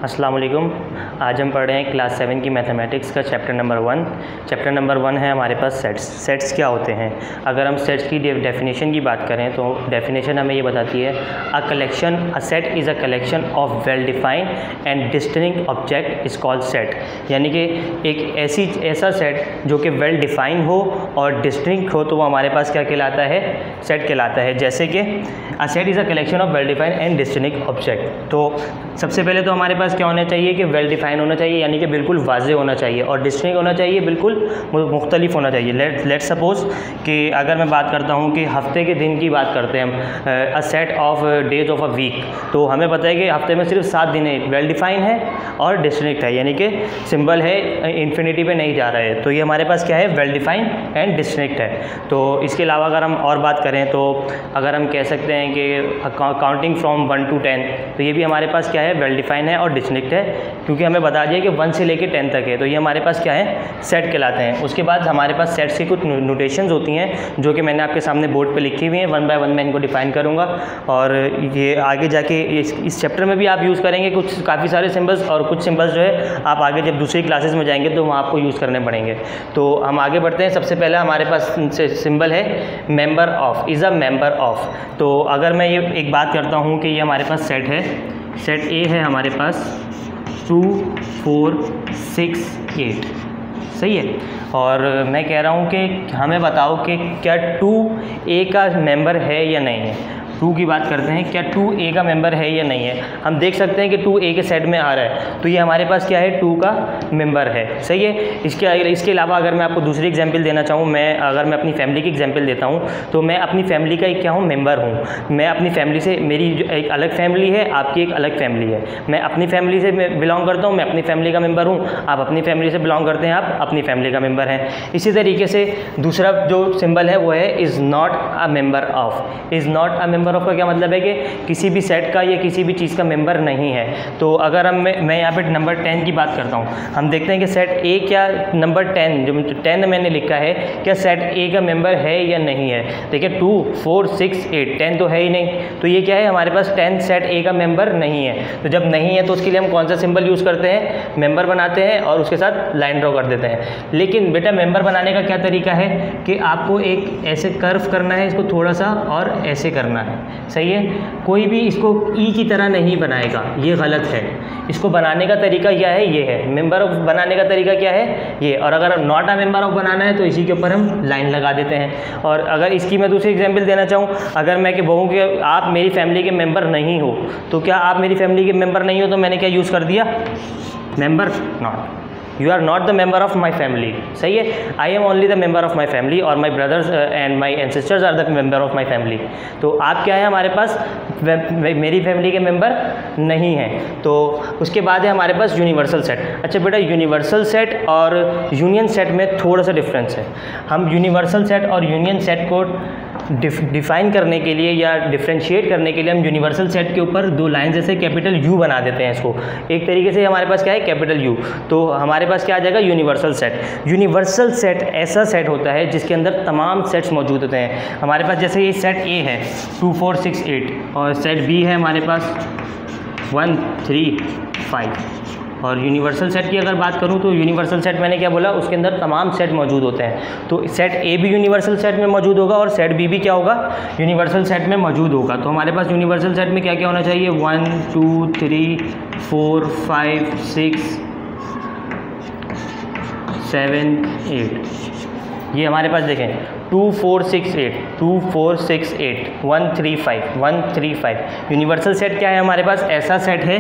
अस्सलाम वालेकुम। आज हम पढ़ रहे हैं क्लास 7 की मैथमेटिक्स का चैप्टर नंबर 1। चैप्टर नंबर 1 है हमारे पास सेट्स। सेट्स क्या होते हैं? अगर हम सेट्स की डेफिनेशन की बात करें तो डेफिनेशन हमें ये बताती है a set is a collection of well defined and distinct object is called set. यानी कि एक ऐसा सेट जो कि वेल डिफाइंड हो और डिस्टिंक्ट हो तो वो हमारे पास क्या कहलाता है? सेट कहलाता है। जैसे कि a set is a collection of well defined and distinct object. तो सबसे पहले तो हमारे पास क्या होना चाहिए कि वेल डिफाइन होना चाहिए, यानी कि बिल्कुल वाज़ेह होना चाहिए, और डिस्टिंक्ट होना चाहिए, बिल्कुल मुख्तलिफ होना चाहिए। लेट सपोज कि अगर मैं बात करता हूँ कि हफ्ते के दिन की बात करते हैं हम, a set of days of a week, तो हमें पता है कि हफ्ते में सिर्फ 7 दिन है, वेल डिफाइन है और डिस्टिंक्ट है, यानी कि सिंबल है इन्फिनिटी पे नहीं जा रहा है, तो ये हमारे पास क्या है? वेल डिफाइन एंड डिस्टिंक्ट है। तो इसके अलावा अगर हम और बात करें तो अगर हम कह सकते हैं कि काउंटिंग फ्रॉम 1 to 10, तो ये भी हमारे पास क्या है? वेल डिफाइन है और डिस्टिंक्ट है, क्योंकि हमें बता दिया कि 1 से लेकर 10 तक है, तो ये हमारे पास क्या है? सेट कहलाते हैं। उसके बाद हमारे पास सेट्स की कुछ नोटेशंस होती हैं जो कि मैंने आपके सामने बोर्ड पे लिखी हुई हैं। 1 बाय 1 मैं इनको डिफाइन करूँगा, और ये आगे जाके इस चैप्टर में भी आप यूज़ करेंगे कुछ काफ़ी सारे सिम्बल्स, और कुछ सिम्बल्स जो है आप आगे जब दूसरी क्लासेस में जाएंगे तो वहाँ आपको यूज़ करने पड़ेंगे। तो हम आगे बढ़ते हैं। सबसे पहला हमारे पास सिम्बल है member of, is a member of. तो अगर मैं ये एक बात करता हूँ कि ये हमारे पास सेट है, सेट ए है हमारे पास 2 4 6 8, सही है। और मैं कह रहा हूँ कि हमें बताओ कि क्या 2A का मेंबर है या नहीं है। 2 की बात करते हैं, क्या 2A का मेंबर है या नहीं है। हम देख सकते हैं कि 2A के सेट में आ रहा है, तो ये हमारे पास क्या है? 2 का मेंबर है, सही है। इसके अलावा अगर मैं आपको दूसरी एग्जांपल देना चाहूँ, अगर मैं अपनी फैमिली की एग्जांपल देता हूँ, तो मैं अपनी फैमिली का एक क्या हूँ? मेंबर हूँ। मैं अपनी फैमिली से, मेरी एक अलग फैमिली है, आपकी एक अलग फैमिली है। मैं अपनी फैमिली से बिलोंग करता हूँ, मैं अपनी फैमिली का मेंबर हूँ। आप अपनी फैमिली से बिलोंग करते हैं, आप अपनी फैमिली का मेंबर हैं। इसी तरीके से दूसरा जो सिंबल है वो है is not a member of. Is not a member of का क्या मतलब है? कि किसी भी सेट का या किसी भी चीज़ का मेंबर नहीं है। तो अगर मैं यहाँ पे नंबर 10 की बात करता हूँ, हम देखते हैं कि सेट ए क्या नंबर 10 जो 10 मैंने लिखा है, क्या सेट ए का मेंबर है या नहीं है। देखिए 2 4 6 8, 10 तो है ही नहीं, तो ये क्या है? हमारे पास 10 सेट ए का मेंबर नहीं है। तो जब नहीं है तो उसके लिए हम कौन सा सिंबल यूज़ करते हैं? मेंबर बनाते हैं और उसके साथ लाइन ड्रॉ कर देते हैं। लेकिन बेटा मेंबर बनाने का क्या तरीका है कि आपको एक ऐसे कर्व करना है, इसको थोड़ा सा और ऐसे करना है, सही है। कोई भी इसको ई की तरह नहीं बनाएगा, ये गलत है। इसको बनाने का तरीका क्या है? ये है मेंबर ऑफ बनाने का तरीका क्या है? ये। और अगर नॉट अ मेंबर ऑफ बनाना है तो इसी के ऊपर हम लाइन लगा देते हैं। और अगर इसकी मैं दूसरी एग्जांपल देना चाहूँ, अगर मैं कि कहूँ कि आप मेरी फैमिली के मेंबर नहीं हो, तो क्या आप मेरी फैमिली के मेंबर नहीं हो तो मैंने क्या यूज़ कर दिया? Member not. You are not the member of my family, सही है। I am only the member of my family, और my brothers and my ancestors are the member of my family. तो आप क्या है? हमारे पास मेरी फैमिली के मेंबर नहीं हैं। तो उसके बाद है हमारे पास यूनिवर्सल सेट। अच्छा बेटा, यूनिवर्सल सेट और यूनियन सेट में थोड़ा सा डिफरेंस है। हम यूनिवर्सल सेट और यूनियन सेट को डिफाइन करने के लिए या डिफ्रेंशिएट करने के लिए हम यूनिवर्सल सेट के ऊपर 2 लाइन जैसे कैपिटल यू बना देते हैं इसको। एक तरीके से हमारे पास क्या है? Capital you. तो हमारे पास क्या आ जाएगा? Universal set. यूनिवर्सल सेट ऐसा सेट होता है जिसके अंदर तमाम सेट्स मौजूद होते हैं। हमारे पास जैसे ये सेट ए है 2 4 6 8, और सेट बी है हमारे पास 1 3 5। और यूनिवर्सल सेट की अगर बात करूं तो यूनिवर्सल सेट मैंने क्या बोला? उसके अंदर तमाम सेट मौजूद होते हैं। तो सेट ए भी यूनिवर्सल सेट में मौजूद होगा और सेट बी भी क्या होगा? यूनिवर्सल सेट में मौजूद होगा। तो हमारे पास यूनिवर्सल सेट में क्या क्या होना चाहिए? 1 2 3 4 5 6 7 8। ये हमारे पास देखें 2 4 6 8 2 4 6 8 1 3 5 1 3 5। यूनिवर्सल सेट क्या है? हमारे पास ऐसा सेट है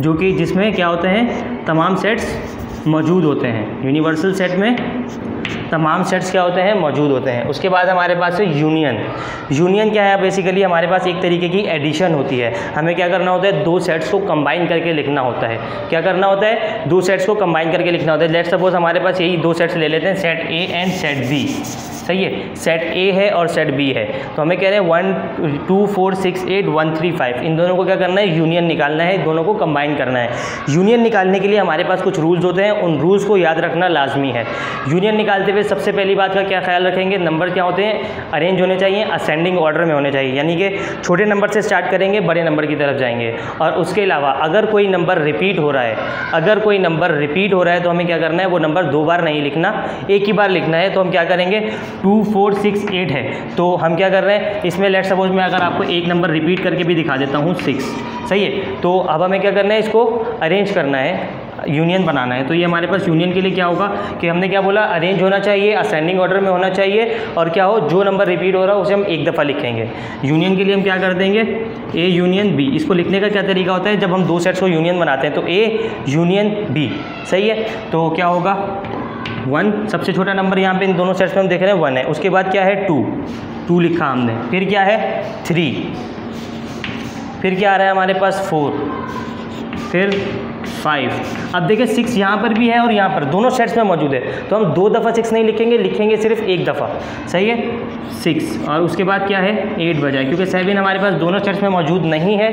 जो कि जिसमें क्या होते हैं? तमाम सेट्स मौजूद होते हैं। यूनिवर्सल सेट में तमाम सेट्स क्या होते हैं? मौजूद होते हैं। उसके बाद हमारे पास है यूनियन। यूनियन क्या है? बेसिकली हमारे पास एक तरीके की एडिशन होती है। हमें क्या करना होता है? 2 सेट्स को कंबाइन करके लिखना होता है। क्या करना होता है? 2 सेट्स को कंबाइन करके लिखना होता है। लेट्स सपोज हमारे पास यही 2 सेट्स ले लेते हैं, set A and set B. सही है, सेट ए है और सेट बी है, तो हमें कह रहे हैं 1 2 4 6 8 1 3 5, इन दोनों को क्या करना है, यूनियन निकालना है, दोनों को कंबाइन करना है। यूनियन निकालने के लिए हमारे पास कुछ रूल्स होते हैं, उन रूल्स को याद रखना लाजमी है। यूनियन निकालते हुए सबसे पहली बात का क्या ख्याल रखेंगे, नंबर क्या होते हैं, अरेंज होने चाहिए, असेंडिंग ऑर्डर में होने चाहिए, यानी कि छोटे नंबर से स्टार्ट करेंगे, बड़े नंबर की तरफ जाएंगे। और उसके अलावा अगर कोई नंबर रिपीट हो रहा है, अगर कोई नंबर रिपीट हो रहा है तो हमें क्या करना है, वो नंबर 2 बार नहीं लिखना, एक ही बार लिखना है। तो हम क्या करेंगे, 2 4 6 8 है, तो हम क्या कर रहे हैं इसमें, लेट सपोज मैं अगर आपको एक नंबर रिपीट करके भी दिखा देता हूँ 6, सही है। तो अब हमें क्या करना है, इसको अरेंज करना है, यूनियन बनाना है। तो ये हमारे पास यूनियन के लिए क्या होगा कि हमने क्या बोला, अरेंज होना चाहिए, असेंडिंग ऑर्डर में होना चाहिए, और क्या हो, जो नंबर रिपीट हो रहा है उसे हम एक दफ़ा लिखेंगे। यूनियन के लिए हम क्या कर देंगे, ए यूनियन बी। इसको लिखने का क्या तरीका होता है, जब हम 2 सेट्स को यूनियन बनाते हैं तो ए यूनियन बी, सही है। तो क्या होगा, 1 सबसे छोटा नंबर यहाँ पे इन दोनों सेट्स में हम देख रहे हैं 1 है, उसके बाद क्या है 2 लिखा हमने, फिर क्या है 3, फिर क्या आ रहा है हमारे पास 4, फिर 5। अब देखिए 6 यहाँ पर भी है और यहाँ पर दोनों सेट्स में मौजूद है, तो हम 2 दफ़ा 6 नहीं लिखेंगे, लिखेंगे सिर्फ एक दफ़ा, सही है 6। और उसके बाद क्या है 8 बजाय, क्योंकि 7 हमारे पास दोनों सेट्स में मौजूद नहीं है,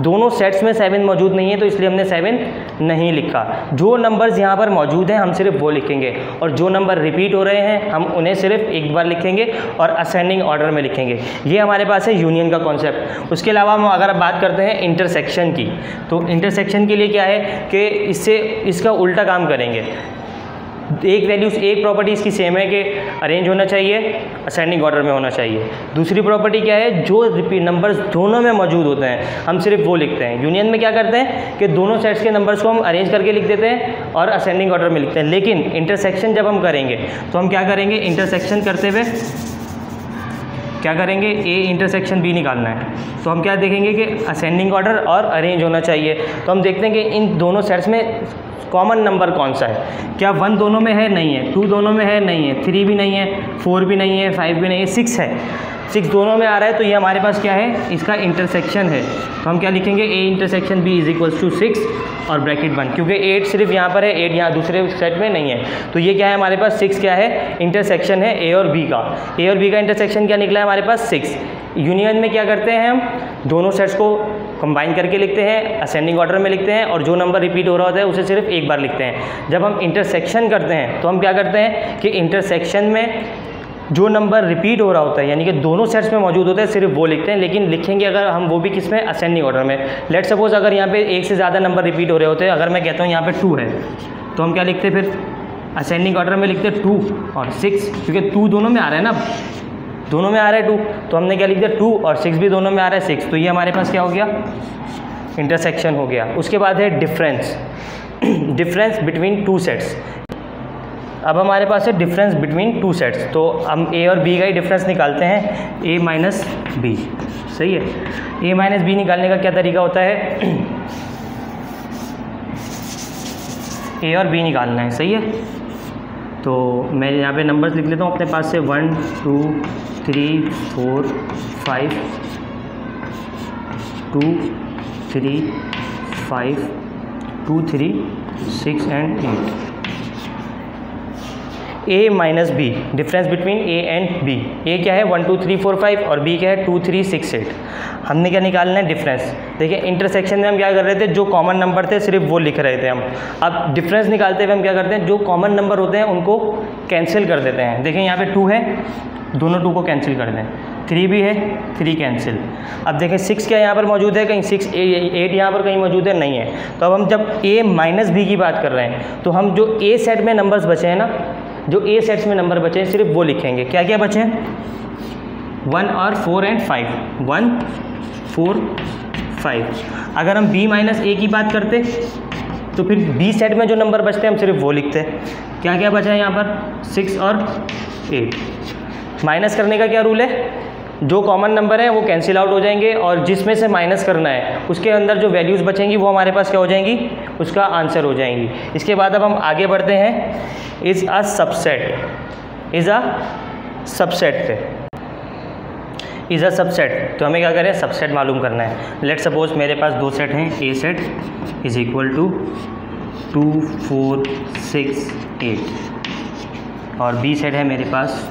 दोनों सेट्स में 7 मौजूद नहीं है, तो इसलिए हमने 7 नहीं लिखा। जो नंबर्स यहाँ पर मौजूद हैं हम सिर्फ वो लिखेंगे, और जो नंबर रिपीट हो रहे हैं हम उन्हें सिर्फ एक बार लिखेंगे और असेंडिंग ऑर्डर में लिखेंगे। ये हमारे पास है यूनियन का कॉन्सेप्ट। उसके अलावा हम अगर बात करते हैं इंटरसेक्शन की, तो इंटरसेक्शन के लिए क्या है कि इससे इसका उल्टा काम करेंगे। एक वैल्यूज, एक प्रॉपर्टी इसकी सेम है कि अरेंज होना चाहिए, असेंडिंग ऑर्डर में होना चाहिए। दूसरी प्रॉपर्टी क्या है, जो रिपीट नंबर्स दोनों में मौजूद होते हैं हम सिर्फ वो लिखते हैं। यूनियन में क्या करते हैं कि दोनों सेट्स के नंबर्स को हम अरेंज करके लिख देते हैं और असेंडिंग ऑर्डर में लिखते हैं। लेकिन इंटरसेक्शन जब हम करेंगे तो हम क्या करेंगे, इंटरसेक्शन करते हुए क्या करेंगे, ए इंटरसेक्शन बी निकालना है, तो हम क्या देखेंगे कि असेंडिंग ऑर्डर और अरेंज होना चाहिए। तो हम देखते हैं कि इन दोनों सेट्स में कॉमन नंबर कौन सा है, क्या 1 दोनों में है, नहीं है, 2 दोनों में है, नहीं है, 3 भी नहीं है, 4 भी नहीं है, 5 भी नहीं है, 6 है, 6 दोनों में आ रहा है, तो ये हमारे पास क्या है, इसका इंटरसेक्शन है। तो हम क्या लिखेंगे, A intersection B is equals to 6 और ब्रैकेट 1, क्योंकि 8 सिर्फ यहाँ पर है, 8 यहाँ दूसरे सेट में नहीं है, तो ये क्या है हमारे पास 6 क्या है, इंटरसेक्शन है ए और बी का। ए और बी का इंटरसेक्शन क्या निकला है हमारे पास 6। यूनियन में क्या करते हैं, हम दोनों सेट्स को कंबाइन करके लिखते हैं, असेंडिंग ऑर्डर में लिखते हैं, और जो नंबर रिपीट हो रहा होता है उसे सिर्फ एक बार लिखते हैं। जब हम इंटरसेक्शन करते हैं तो हम क्या करते हैं कि इंटरसेक्शन में जो नंबर रिपीट हो रहा होता है, यानी कि दोनों सेट्स में मौजूद होता है, सिर्फ वो लिखते हैं। लेकिन लिखेंगे अगर हम वो भी किस में, असेंडिंग ऑर्डर में। लेट सपोज अगर यहाँ पे एक से ज़्यादा नंबर रिपीट हो रहे होते हैं, अगर मैं कहता हूँ यहाँ पे 2 है, तो हम क्या लिखते हैं फिर, असेंडिंग ऑर्डर में लिखते हैं 2 और 6, क्योंकि 2 दोनों में आ रहा है ना, दोनों में आ रहा है 2, तो हमने क्या लिख दिया 2 और 6 भी दोनों में आ रहा है 6, तो ये हमारे पास क्या हो गया, इंटरसेक्शन हो गया। उसके बाद है डिफरेंस, डिफरेंस बिटवीन 2 सेट्स। अब हमारे पास है डिफरेंस बिटवीन 2 सेट्स, तो हम ए और बी का ही डिफरेंस निकालते हैं, ए माइनस बी, सही है। ए माइनस बी निकालने का क्या तरीका होता है, ए और बी निकालना है, सही है। तो मैं यहाँ पे नंबर्स लिख लेता हूँ अपने पास से, 1 2 3 4 5 2 3 5 2 3 6 and 8। A minus B, difference between A and B. A क्या है 1 2 3 4 5 और बी क्या है 2 3 6 8। हमने क्या निकालना है, डिफरेंस। देखिए इंटरसेक्शन में हम क्या कर रहे थे, जो कॉमन नंबर थे सिर्फ वो लिख रहे थे हम। अब डिफरेंस निकालते हुए हम क्या करते हैं, जो कॉमन नंबर होते हैं उनको कैंसिल कर देते हैं। देखिए यहाँ पे 2 है, दोनों 2 को कैंसिल कर दें, 3 भी है, 3 कैंसिल। अब देखें 6 क्या यहाँ पर मौजूद है, कहीं 6 8 यहाँ पर कहीं मौजूद है, नहीं है। तो अब हम जब ए माइनस बी की बात कर रहे हैं, तो हम जो ए सेट में नंबर्स बचे हैं ना, जो ए सेट्स में नंबर बचे हैं सिर्फ वो लिखेंगे। क्या क्या बचे हैं, 1 और 4 एंड 5, 1 4 5। अगर हम बी माइनस ए की बात करते तो फिर बी सेट में जो नंबर बचते हैं हम सिर्फ वो लिखते हैं। क्या क्या बचा है यहाँ पर, 6 और 8। माइनस करने का क्या रूल है, जो कॉमन नंबर है वो कैंसिल आउट हो जाएंगे, और जिसमें से माइनस करना है उसके अंदर जो वैल्यूज़ बचेंगी वो हमारे पास क्या हो जाएंगी, उसका आंसर हो जाएंगी। इसके बाद अब हम आगे बढ़ते हैं, is a subset, is a subset पे, इज़ अ सबसेट। तो हमें क्या करें, सबसेट मालूम करना है। लेट सपोज मेरे पास 2 सेट हैं, ए सेट इज़ इक्वल टू 2 4 6 8 और बी सेट है मेरे पास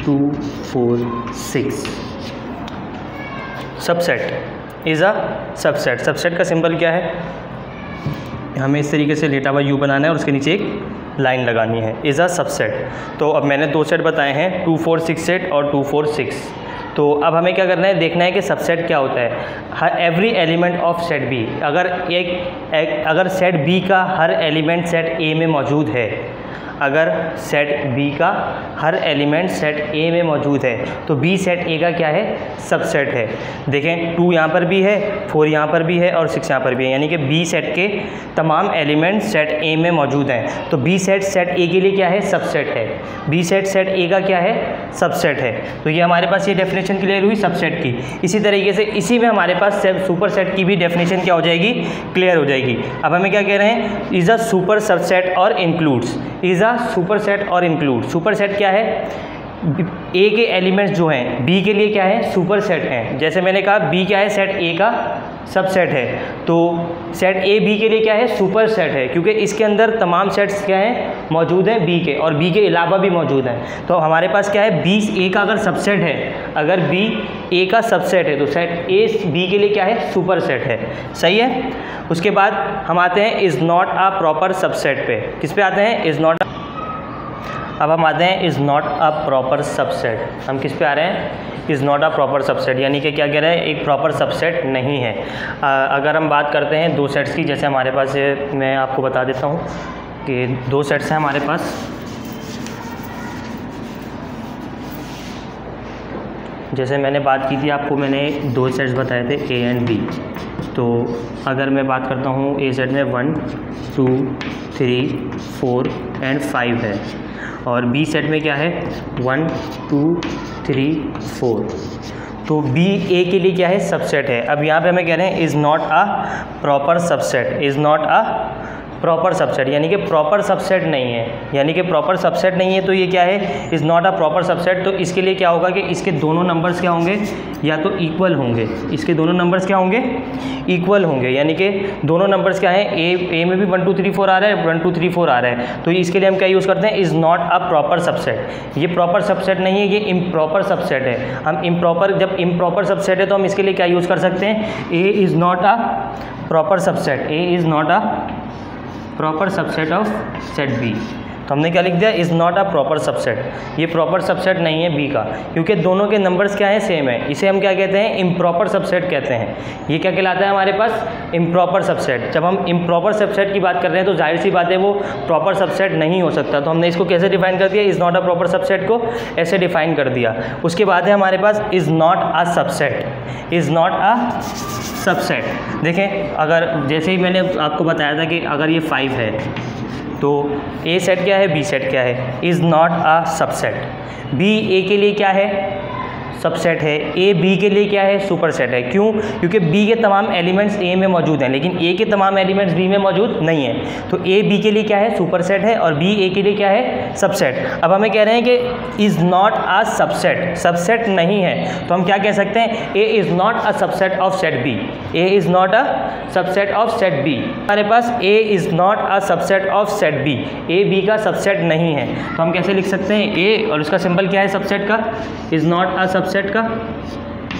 2 4 6। Subset is a subset. Subset का सिंबल क्या है, हमें इस तरीके से लेटा हुआ यू बनाना है और उसके नीचे एक लाइन लगानी है, इज़ अ सबसेट। तो अब मैंने 2 सेट बताए हैं, 2 4 6 सेट और 2 4 6। तो अब हमें क्या करना है, देखना है कि सबसेट क्या होता है। हर every element of set B, अगर सेट बी का हर एलिमेंट सेट ए में मौजूद है, अगर सेट बी का हर एलिमेंट सेट ए में मौजूद है तो बी सेट ए का क्या है, सबसेट है। देखें 2 यहाँ पर भी है, 4 यहाँ पर भी है और 6 यहाँ पर भी है, यानी कि बी सेट के तमाम एलिमेंट सेट ए में मौजूद हैं। तो बी सेट सेट ए के लिए क्या है, सबसेट है। बी सेट सेट ए का क्या है, सबसेट है। तो ये हमारे पास ये डेफिनेशन क्लियर हुई सबसेट की। इसी तरीके से इसी में हमारे पास सुपर सेट की भी डेफिनेशन क्या हो जाएगी, क्लियर हो जाएगी। अब हमें क्या कह रहे हैं, इज़ अ सुपर सबसेट और इंक्लूड्स, इज़ सुपर सेट और इंक्लूड। सुपर सेट क्या है, ए के एलिमेंट्स जो हैं बी के लिए क्या है, सुपर सेट हैं। जैसे मैंने कहा बी क्या है, सेट ए का सबसेट है, तो सेट ए बी के लिए क्या है, सुपर सेट है, क्योंकि इसके अंदर तमाम सेट्स क्या हैं, मौजूद हैं बी के, और बी के अलावा भी मौजूद हैं। तो हमारे पास क्या है, बी ए का अगर सबसेट है, अगर बी ए का सबसेट है तो सेट ए बी के लिए क्या है, सुपर सेट है। सही है। उसके बाद हम आते हैं is not a proper subset पे। किस पे आते हैं, इज़ नॉट। अब हम आते हैं is not a proper subset. हम किस पे आ रहे हैं, is not a proper subset, यानी कि क्या कह रहे हैं, एक प्रॉपर सबसेट नहीं है। अगर हम बात करते हैं 2 सेट्स की, जैसे हमारे पास मैं आपको बता देता हूँ कि 2 सेट्स हैं हमारे पास। जैसे मैंने बात की थी आपको, मैंने 2 सेट्स बताए थे ए एंड बी। तो अगर मैं बात करता हूँ ए सेट में 1 2 3 4 एंड 5 है, और बी सेट में क्या है 1 2 3 4। तो बी ए के लिए क्या है, सबसेट है। अब यहाँ पे हमें कह रहे हैं is not a proper subset, is not a proper subset, यानी कि प्रॉपर सबसेट नहीं है, यानी कि प्रॉपर सबसेट नहीं है। तो ये क्या है, is not a proper subset. तो इसके लिए क्या होगा कि इसके दोनों नंबर्स क्या होंगे, या तो इक्वल होंगे, इसके दोनों नंबर्स क्या होंगे, इक्वल होंगे, यानी कि दोनों नंबर्स क्या हैं, ए में भी 1 2 3 4 आ रहा है, 1 2 3 4 आ रहा है। तो इसके लिए हम क्या यूज़ करते हैं, is not a proper subset. ये प्रॉपर सबसेट नहीं है, ये इम्प्रॉपर सबसेट है। हम इम्प्रॉपर, जब इम्प्रॉपर सबसेट है तो हम इसके लिए क्या यूज़ कर सकते हैं, A is not a proper subset, A is not a proper subset of set B. तो हमने क्या लिख दिया, is not a proper subset, ये प्रॉपर सबसेट नहीं है बी का, क्योंकि दोनों के नंबर्स क्या हैं, सेम है। इसे हम क्या कहते हैं, इम्प्रॉपर सबसेट कहते हैं। ये क्या कहलाता है हमारे पास, इम्प्रॉपर सबसेट। जब हम इम्प्रॉपर सबसेट की बात कर रहे हैं तो जाहिर सी बात है वो प्रॉपर सबसेट नहीं हो सकता। तो हमने इसको कैसे डिफाइन कर दिया, is not a proper subset को ऐसे डिफाइन कर दिया। उसके बाद है हमारे पास is not a subset, is not a subset. देखें, अगर जैसे ही मैंने आपको बताया था कि अगर ये 5 है तो ए सेट क्या है, बी सेट क्या है, is not a subset. B A के लिए क्या है, सबसेट है, ए बी के लिए क्या है, सुपर सेट है। क्यों, क्योंकि बी के तमाम एलिमेंट्स ए में मौजूद हैं, लेकिन ए के तमाम एलिमेंट्स बी में मौजूद नहीं है। तो ए बी के लिए क्या है, सुपर सेट है, और बी ए के लिए क्या है, सबसेट। अब हमें कह रहे हैं कि is not a subset, subset नहीं है, तो हम क्या कह सकते हैं, A is not a subset of set B, A is not a subset of set B. हमारे पास A is not a subset of set B, A B का सबसेट नहीं है। तो हम कैसे लिख सकते हैं, ए और उसका सिंबल क्या है सबसेट का, इज़ नॉट अ सबसेट का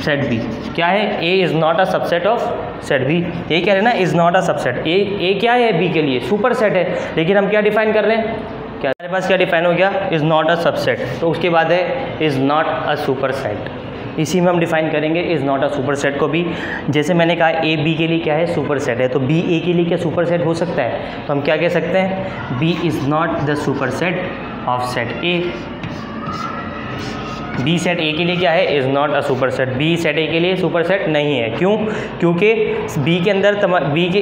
सेट बी क्या है, A is not a subset of set B. ये कह रहे हैं ना, is not a subset. A क्या है, बी के लिए सुपर सेट है, लेकिन हम क्या डिफाइन कर रहे हैं, क्या हमारे पास क्या डिफाइन हो गया, इज़ नॉट अ सबसेट। तो उसके बाद है is not a super set. इसी में हम डिफाइन करेंगे is not a super set को भी। जैसे मैंने कहा ए बी के लिए क्या है, सुपर सेट है, तो बी ए के लिए क्या सुपर सेट हो सकता है, तो हम क्या कह सकते हैं, B is not the superset of set A. B set A के लिए क्या है, is not a superset, B set A के लिए सुपर सेट नहीं है। क्यों, क्योंकि बी के अंदर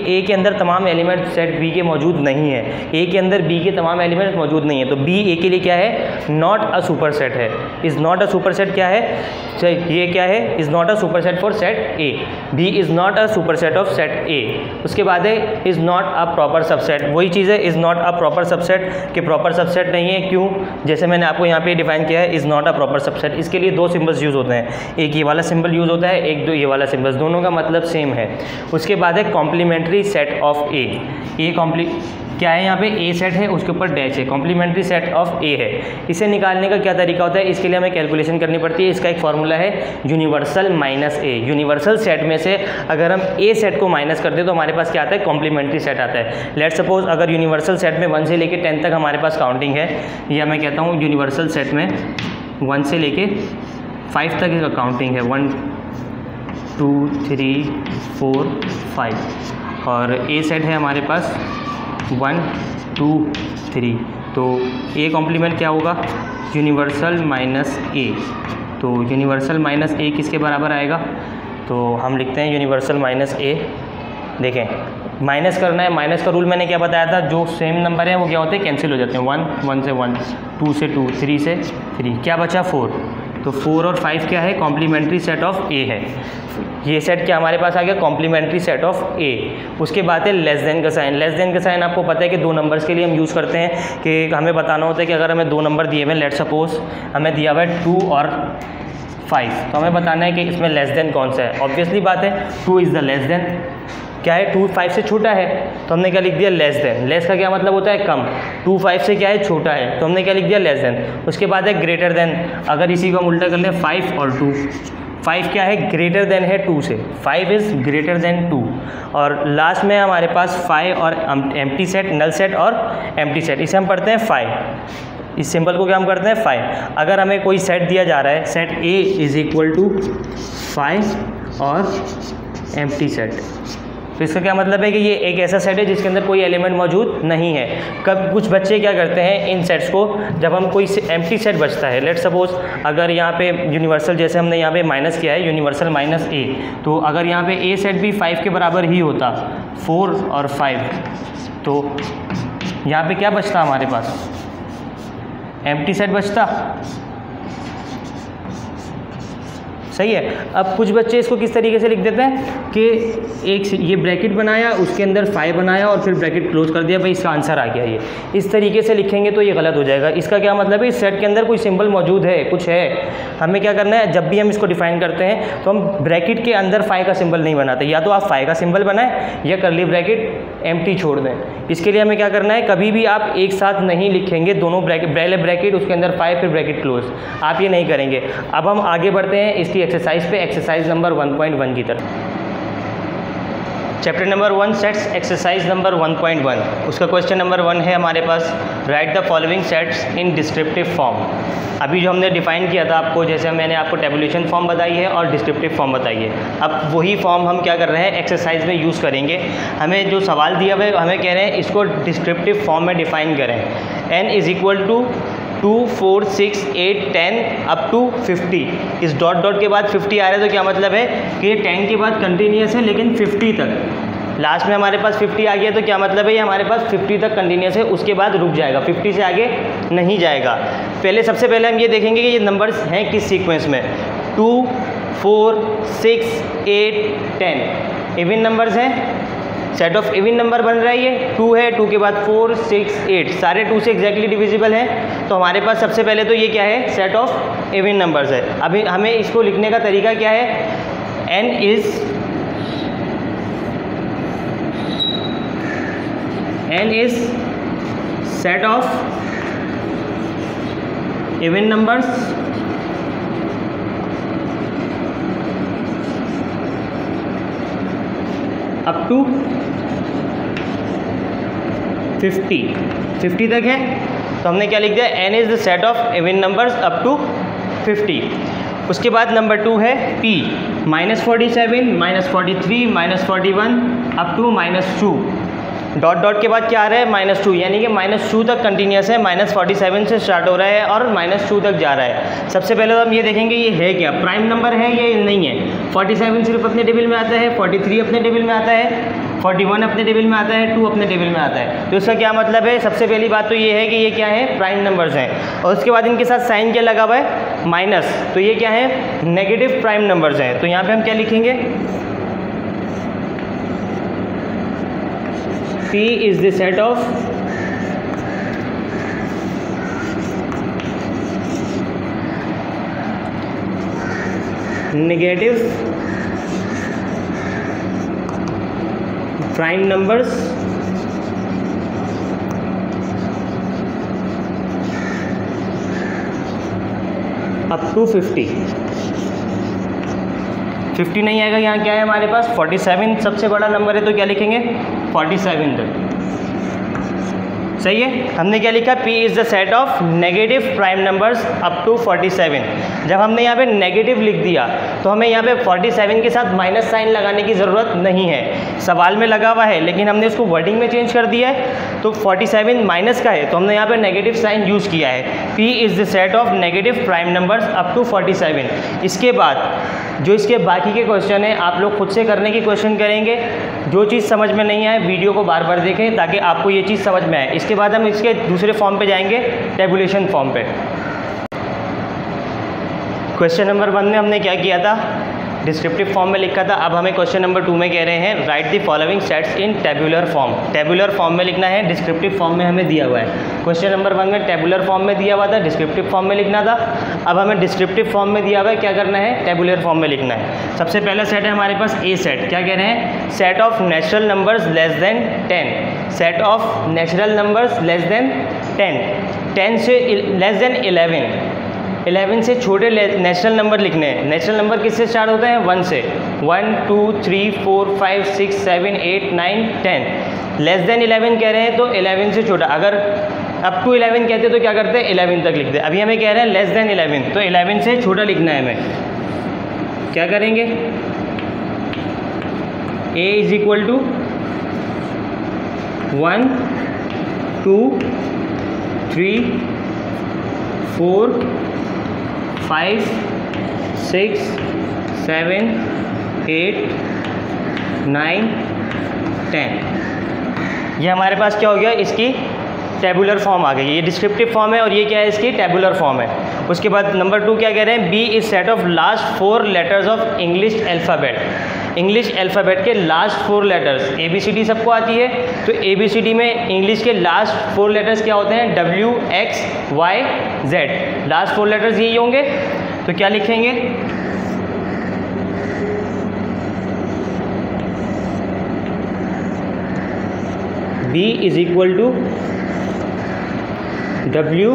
ए के अंदर तमाम एलिमेंट सेट बी के मौजूद नहीं है, ए के अंदर बी के तमाम एलिमेंट मौजूद नहीं है। तो बी ए के लिए क्या है, नॉट अ सुपर सेट है। Is not a superset क्या है, ये क्या है, is not a superset for set A, B is not a superset of set A. उसके बाद है is not a proper subset, वही चीज़ है, is not a proper subset के प्रॉपर सबसेट नहीं है। क्यों, जैसे मैंने आपको यहाँ पे डिफाइन किया है, is not a proper subset subset, इसके लिए 2 सिंबल्स यूज़ होते हैं, एक ये वाला सिंबल यूज़ होता है, एक ये वाला सिंबल्स, दोनों का मतलब सेम है। उसके बाद है कॉम्प्लीमेंट्री सेट ऑफ ए, ये क्या है यहाँ पे ए सेट है, उसके ऊपर डैश है, कॉम्प्लीमेंट्री सेट ऑफ ए है। इसे निकालने का क्या तरीका होता है, इसके लिए हमें कैलकुलेशन करनी पड़ती है। इसका एक फॉर्मूला है यूनिवर्सल माइनस ए। यूनिवर्सल सेट में से अगर हम ए सेट को माइनस कर दें तो हमारे पास क्या आता है, कॉम्प्लीमेंट्री सेट आता है। लेट्स सपोज अगर यूनिवर्सल सेट में 1 से लेके 10 तक हमारे पास काउंटिंग है, या मैं कहता हूँ यूनिवर्सल सेट में 1 से लेके 5 तक इसका काउंटिंग है, 1 2 3 4 5, और ए सेट है हमारे पास 1 2 3, तो ए कॉम्प्लीमेंट क्या होगा, यूनिवर्सल माइनस ए। तो यूनिवर्सल माइनस ए किसके बराबर आएगा, तो हम लिखते हैं यूनिवर्सल माइनस ए। देखें माइनस करना है, माइनस का रूल मैंने क्या बताया था, जो सेम नंबर है वो क्या होते हैं, कैंसिल हो जाते हैं, 1 से 1, 2 से 2, 3 से 3, क्या बचा 4। तो 4 और 5 क्या है, कॉम्प्लीमेंट्री सेट ऑफ ए है। ये सेट क्या हमारे पास आ गया, कॉम्प्लीमेंट्री सेट ऑफ ए। उसके बाद है लेस देन का साइन। लेस देन का साइन आपको पता है कि 2 नंबर्स के लिए हम यूज़ करते हैं कि हमें बताना होता है कि अगर हमें 2 नंबर दिए हुए हैं, लेट सपोज हमें दिया हुआ है 2 और 5, तो हमें बताना है कि इसमें लेस देन कौन सा है। ऑब्वियसली बात है 2 इज़ द लेस देन, क्या है 2 5 से छोटा है, तो हमने क्या लिख दिया, लेस देन। लेस का क्या मतलब होता है, कम। 2 5 से क्या है, छोटा है, तो हमने क्या लिख दिया, लेस देन। उसके बाद है ग्रेटर देन। अगर इसी को हम उल्टा कर लें, 5 और 2, 5 क्या है, ग्रेटर देन है 2 से, 5 इज़ ग्रेटर देन 2। और लास्ट में हमारे पास 5 और एम्प्टी सेट, नल सेट और एम्प्टी सेट, इसे हम पढ़ते हैं 5। इस सिंबल को क्या हम करते हैं, 5। अगर हमें कोई सेट दिया जा रहा है, set A is equal to 5 और एम्प्टी सेट, तो इसका क्या मतलब है कि ये एक ऐसा सेट है जिसके अंदर कोई एलिमेंट मौजूद नहीं है। कब कुछ बच्चे क्या करते हैं, इन सेट्स को जब हम कोई एम्प्टी सेट बचता है, लेट सपोज अगर यहाँ पे यूनिवर्सल, जैसे हमने यहाँ पे माइनस किया है यूनिवर्सल माइनस ए, तो अगर यहाँ पे ए सेट भी 5 के बराबर ही होता, 4 और 5, तो यहाँ पे क्या बचता हमारे पास, एम्प्टी सेट बचता। सही है। अब कुछ बच्चे इसको किस तरीके से लिख देते हैं कि एक ये ब्रैकेट बनाया, उसके अंदर 5 बनाया और फिर ब्रैकेट क्लोज कर दिया, भाई इसका आंसर आ गया। ये इस तरीके से लिखेंगे तो ये गलत हो जाएगा। इसका क्या मतलब है, इस सेट के अंदर कोई सिंबल मौजूद है, कुछ है। हमें क्या करना है, जब भी हम इसको डिफाइन करते हैं तो हम ब्रैकेट के अंदर 5 का सिंबल नहीं बनाते, या तो आप 5 का सिंबल बनाएं या करली ब्रैकेट एम्प्टी छोड़ दें। इसके लिए हमें क्या करना है, कभी भी आप एक साथ नहीं लिखेंगे दोनों ब्रैकेट, पहले ब्रैकेट उसके अंदर 5 फिर ब्रैकेट क्लोज, आप ये नहीं करेंगे। अब हम आगे बढ़ते हैं इसकी एक्सरसाइज पे, एक्सरसाइज नंबर 1.1 की तरफ। Chapter number 1 sets, exercise number 1.1। उसका क्वेश्चन नंबर 1 है हमारे पास, write the following sets in descriptive form. अभी जो हमने डिफाइन किया था आपको, जैसे मैंने आपको टेबुलेशन फॉर्म बताई है और डिस्क्रिप्टिव फॉर्म बताई है, अब वही फॉर्म हम क्या कर रहे हैं, एक्सरसाइज में यूज़ करेंगे। हमें जो सवाल दिया हुआ है, हमें कह रहे हैं इसको डिस्क्रिप्टिव फॉर्म में डिफाइन करें। n is equal to 2 4 6 8 10 up to 50। इस डॉट डॉट के बाद 50 आ रहा है, तो क्या मतलब है कि 10 के बाद कंटिन्यूस है लेकिन 50 तक, लास्ट में हमारे पास 50 आ गया, तो क्या मतलब है ये हमारे पास 50 तक कंटिन्यूस है, उसके बाद रुक जाएगा, 50 से आगे नहीं जाएगा। पहले सबसे पहले हम ये देखेंगे कि ये नंबर्स हैं किस सीक्वेंस में। 2 4 6 8 10 इवन नंबर्स हैं, सेट ऑफ इवन नंबर बन रहा है। ये 2 है, 2 के बाद 4 6 8, सारे 2 से एग्जैक्टली डिविजिबल हैं। तो हमारे पास सबसे पहले तो ये क्या है, सेट ऑफ इवन नंबर्स है। अभी हमें इसको लिखने का तरीका क्या है, n is set of even numbers up to 50 तक है, तो हमने क्या लिख दिया, n is the set of even numbers up to 50। उसके बाद नंबर 2 है p, -47 -43 -41 up to -2। Dot dot के बाद क्या आ रहा है, -2, यानी कि -2 तक कंटिन्यूस है, -47 से स्टार्ट हो रहा है और -2 तक जा रहा है। सबसे पहले तो हम ये देखेंगे ये है क्या, प्राइम नंबर है या नहीं है। 47 सिर्फ अपने टेबल में आता है, 43 अपने टेबल में आता है, 41 अपने टेबल में आता है, 2 अपने टेबल में आता है। तो इसका क्या मतलब है, सबसे पहली बात तो ये है कि ये क्या है, प्राइम नंबर्स हैं। और उसके बाद इनके साथ साइन क्या लगा हुआ है, माइनस, तो ये क्या है, नेगेटिव प्राइम नंबर्स हैं। तो यहाँ पे हम क्या लिखेंगे, P is the set of negative prime numbers up to 50 नहीं आएगा। यहाँ क्या है हमारे पास 47 सबसे बड़ा नंबर है, तो क्या लिखेंगे 47 तक। सही है। हमने क्या लिखा, P is the set of negative prime numbers up to 47। जब हमने यहाँ पे नेगेटिव लिख दिया तो हमें यहाँ पे 47 के साथ माइनस साइन लगाने की ज़रूरत नहीं है, सवाल में लगा हुआ है लेकिन हमने उसको वर्डिंग में चेंज कर दिया है। तो 47 माइनस का है तो हमने यहाँ पे नेगेटिव साइन यूज़ किया है। P is the set of negative prime numbers up to 47। इसके बाद जो इसके बाकी के क्वेश्चन हैं आप लोग खुद से करने की क्वेश्चन करेंगे। जो चीज़ समझ में नहीं आए वीडियो को बार बार देखें ताकि आपको ये चीज़ समझ में आए। इसके बाद हम इसके दूसरे फॉर्म पे जाएंगे, टेबुलेशन फॉर्म पे। क्वेश्चन नंबर 1 में हमने क्या किया था, डिस्क्रिप्टिव फॉर्म में लिखा था। अब हमें क्वेश्चन नंबर 2 में कह रहे हैं right the following sets in tabular form. Tabular form में लिखना है, डिस्क्रिप्टिव फॉर्म में हमें दिया हुआ है। क्वेश्चन नंबर 1 में टेबुलर फॉर्म में दिया हुआ था, डिस्क्रिप्टिव फॉर्म में लिखना था। अब हमें डिस्क्रिप्टिव फॉर्म में दिया हुआ है, क्या करना है, टेबुलर फॉर्म में लिखना है। सबसे पहला सेट है हमारे पास ए सेट। क्या कह रहे हैं, set of natural numbers less than 10। Set of natural numbers less than 10। 10 से लेस देन 11 से छोटे नेचुरल नंबर लिखने हैं। नेचुरल नंबर किससे स्टार्ट होते हैं, 1 से। 1 2 3 4 5 6 7 8 9 10। लेस देन 11 कह रहे हैं तो 11 से छोटा। अगर अप टू 11 कहते हैं तो क्या करते हैं, 11 तक लिखते हैं। अभी हमें कह रहे हैं लेस देन 11 तो 11 से छोटा लिखना है हमें। क्या करेंगे, a इज इक्वल टू 1 2 3 4 5 6 7 8 9 10। ये हमारे पास क्या हो गया, इसकी टेबुलर फॉर्म आ गई। ये डिस्क्रिप्टिव फॉर्म है और ये क्या है, इसकी टेबुलर फॉर्म है। उसके बाद नंबर 2 क्या कह रहे हैं, बी is set of last 4 letters of English alphabet. English alphabet के लास्ट 4 लेटर्स, ABCD सबको आती है तो ABCD में इंग्लिश के लास्ट 4 लेटर्स क्या होते हैं, W X Y Z। Last 4 letters यही होंगे। तो क्या लिखेंगे, B is equal to W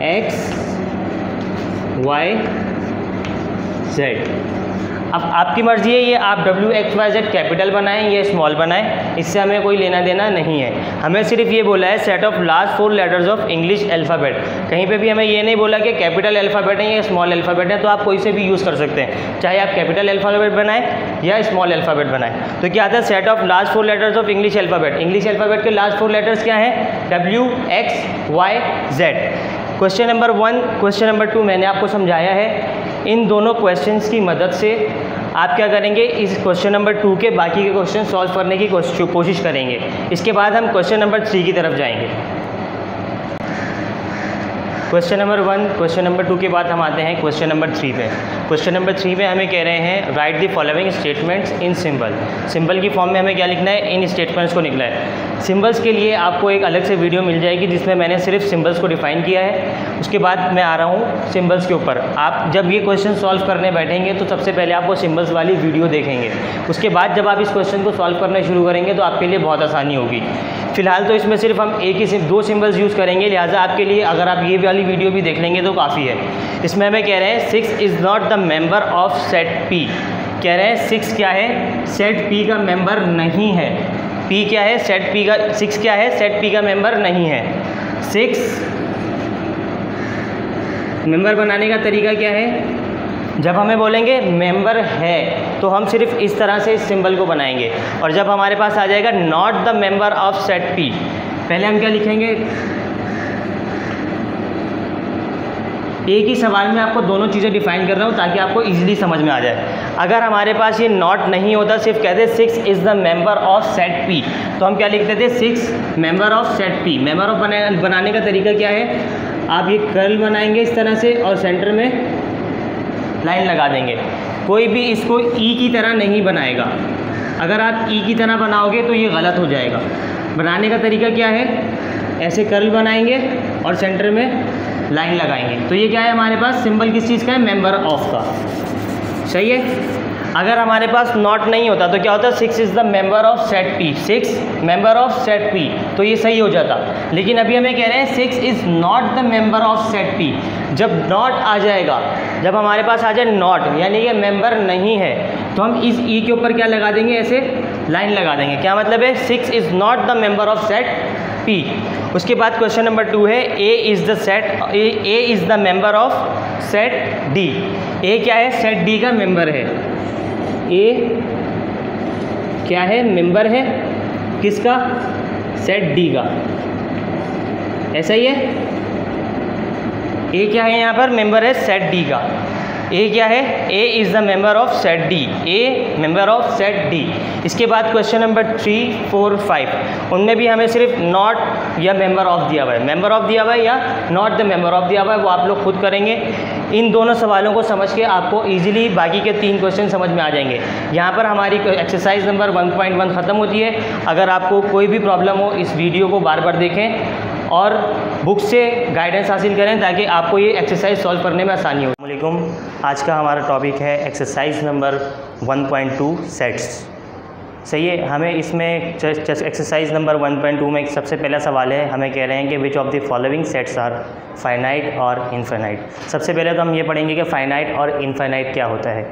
X Y Z। अब आपकी मर्ज़ी है, ये आप W X Y Z capital बनाएं या स्मॉल बनाएं, इससे हमें कोई लेना देना नहीं है। हमें सिर्फ ये बोला है set of last 4 letters of English alphabet. कहीं पे भी हमें ये नहीं बोला कि कैपिटल अल्फ़ाबेट है या स्मॉल अल्फ़ाबेट है, तो आप कोई से भी यूज़ कर सकते हैं, चाहे आप कैपिटल अल्फ़ाबेट बनाएं या स्मॉल अल्फ़ाबेट बनाएं। तो क्या आता है, set of last 4 letters of English alphabet. English alphabet के लास्ट 4 लेटर्स क्या हैं, W X Y Z। Question number 1, question number 2 मैंने आपको समझाया है। इन दोनों क्वेश्चंस की मदद से आप क्या करेंगे, इस क्वेश्चन नंबर 2 के बाकी के क्वेश्चन सॉल्व करने की कोशिश करेंगे। इसके बाद हम क्वेश्चन नंबर 3 की तरफ जाएंगे। क्वेश्चन नंबर 1, क्वेश्चन नंबर 2 के बाद हम आते हैं क्वेश्चन नंबर 3 पे। क्वेश्चन नंबर 3 में हमें कह रहे हैं right the following statements in symbol. Symbol की फॉर्म में हमें क्या लिखना है, इन स्टेटमेंट्स को लिखना है। सिंबल्स के लिए आपको एक अलग से वीडियो मिल जाएगी जिसमें मैंने सिर्फ सिंबल्स को डिफाइन किया है। उसके बाद मैं आ रहा हूँ सिंबल्स के ऊपर। आप जब ये क्वेश्चन सॉल्व करने बैठेंगे तो सबसे पहले आप वो सिंबल्स वाली वीडियो देखेंगे। उसके बाद जब आप इस क्वेश्चन को सॉल्व करना शुरू करेंगे तो आपके लिए बहुत आसानी होगी। फिलहाल तो इसमें सिर्फ हम दो सिंबल्स यूज़ करेंगे, लिहाजा आपके लिए अगर आप ये वाली वीडियो भी देख लेंगे तो काफ़ी है। इसमें हमें कह रहे हैं 6 is not the member of set P। कह रहे हैं 6 क्या है, सेट P का मेंबर नहीं है। P क्या है, सेट P का 6 क्या है, सेट P का मेंबर नहीं है। 6 मेंबर बनाने का तरीका क्या है, जब हमें बोलेंगे मेंबर है तो हम सिर्फ इस तरह से इस सिंबल को बनाएंगे। और जब हमारे पास आ जाएगा not the member of set P, पहले हम क्या लिखेंगे, एक ही सवाल में आपको दोनों चीज़ें डिफाइन कर रहा हूँ ताकि आपको इजीली समझ में आ जाए। अगर हमारे पास ये नॉट नहीं होता, सिर्फ कहते 6 is the member of set P, तो हम क्या लिखते थे, 6 member of set P। Member of बनाने का तरीका क्या है, आप ये कर्ल बनाएंगे इस तरह से और सेंटर में लाइन लगा देंगे। कोई भी इसको ई की तरह नहीं बनाएगा। अगर आप ई की तरह बनाओगे तो ये गलत हो जाएगा। बनाने का तरीका क्या है, ऐसे कर्ल बनाएंगे और सेंटर में लाइन लगाएंगे। तो ये क्या है हमारे पास सिंबल किस चीज़ का है, मेंबर ऑफ का। सही है। अगर हमारे पास नॉट नहीं होता तो क्या होता है, 6 is the member of set P, 6 member of set P, तो ये सही हो जाता। लेकिन अभी हमें कह रहे हैं 6 is not the member of set P. जब नॉट आ जाएगा, जब हमारे पास आ जाए नॉट यानी कि मेंबर नहीं है, तो हम इस ई के ऊपर क्या लगा देंगे, ऐसे लाइन लगा देंगे। क्या मतलब है, 6 is not the member of set P. उसके बाद क्वेश्चन नंबर 2 है A is the member of set D. A क्या है, सेट डी का मेंबर है। ए क्या है, मेंबर है किसका, सेट डी का। ऐसा ही है, ए क्या है यहाँ पर, मेंबर है सेट डी का। ए क्या है, A is the member of set D, A member of set D. इसके बाद क्वेश्चन नंबर 3, 4, 5 उनमें भी हमें सिर्फ नॉट या मेंबर ऑफ दिया हुआ है, मेंबर ऑफ दिया हुआ है या नॉट द मेंबर ऑफ दिया हुआ है, वो आप लोग खुद करेंगे। इन दोनों सवालों को समझ के आपको इजीली बाकी के 3 क्वेश्चन समझ में आ जाएंगे। यहाँ पर हमारी एक्सरसाइज नंबर 1.1 ख़त्म होती है। अगर आपको कोई भी प्रॉब्लम हो, इस वीडियो को बार बार देखें और बुक से गाइडेंस हासिल करें ताकि आपको ये एक्सरसाइज सॉल्व करने में आसानी हो। अस्सलामुअलैकुम, आज का हमारा टॉपिक है एक्सरसाइज नंबर 1.2 सेट्स। सही है। हमें इसमें एक्सरसाइज नंबर 1.2 में सबसे पहला सवाल है, हमें कह रहे हैं कि which of the following sets are finite और इनफाइनाइट। सबसे पहले तो हम ये पढ़ेंगे कि फाइनाइट और इनफाइनाइट क्या होता है।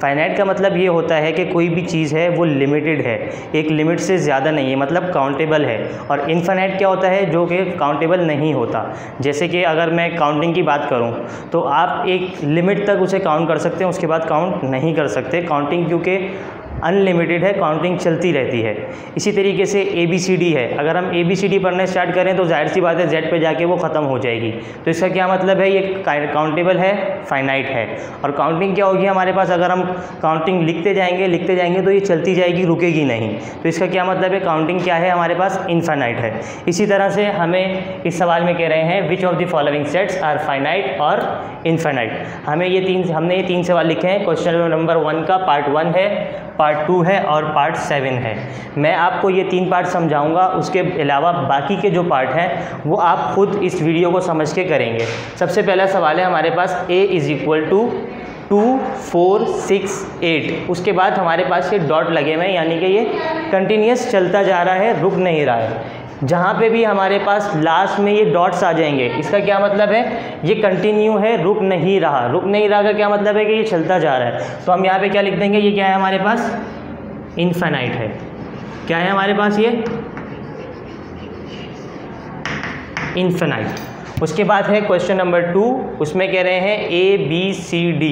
फाइनाइट का मतलब ये होता है कि कोई भी चीज़ है वो लिमिटेड है, एक लिमिट से ज़्यादा नहीं है, मतलब काउंटेबल है। और इनफाइनाइट क्या होता है, जो कि काउंटेबल नहीं होता। जैसे कि अगर मैं काउंटिंग की बात करूँ तो आप एक लिमिट तक उसे काउंट कर सकते हैं, उसके बाद काउंट नहीं कर सकते। काउंटिंग क्योंकि अनलिमिटेड है, काउंटिंग चलती रहती है। इसी तरीके से ABCD है, अगर हम ABCD पढ़ने स्टार्ट करें तो जाहिर सी बात है Z पे जाके वो ख़त्म हो जाएगी। तो इसका क्या मतलब है, ये काउंटेबल है, फाइनाइट है। और काउंटिंग क्या होगी हमारे पास, अगर हम काउंटिंग लिखते जाएंगे तो ये चलती जाएगी, रुकेगी नहीं। तो इसका क्या मतलब है, काउंटिंग क्या है हमारे पास, इनफाइनाइट है। इसी तरह से हमें इस सवाल में कह रहे हैं which of the following sets are finite और इनफाइनाइट। हमने ये तीन सवाल लिखे हैं। क्वेश्चन नंबर 1 का पार्ट 1 है, पार्ट 2 है और पार्ट 7 है। मैं आपको ये 3 पार्ट समझाऊंगा, उसके अलावा बाकी के जो पार्ट हैं वो आप खुद इस वीडियो को समझ के करेंगे। सबसे पहला सवाल है हमारे पास A इज़ इक्वल टू 2, 4, 6, 8। उसके बाद हमारे पास ये डॉट लगे हुए हैं, यानी कि ये कंटिन्यूस चलता जा रहा है, रुक नहीं रहा है। जहाँ पे भी हमारे पास लास्ट में ये डॉट्स आ जाएंगे, इसका क्या मतलब है, ये कंटिन्यू है, रुक नहीं रहा। रुक नहीं रहा का क्या मतलब है कि ये चलता जा रहा है। तो हम यहाँ पे क्या लिख देंगे, ये क्या है हमारे पास, इनफाइनाइट है। क्या है हमारे पास, ये इनफाइनाइट। उसके बाद है क्वेश्चन नंबर 2, उसमें कह रहे हैं ABCD,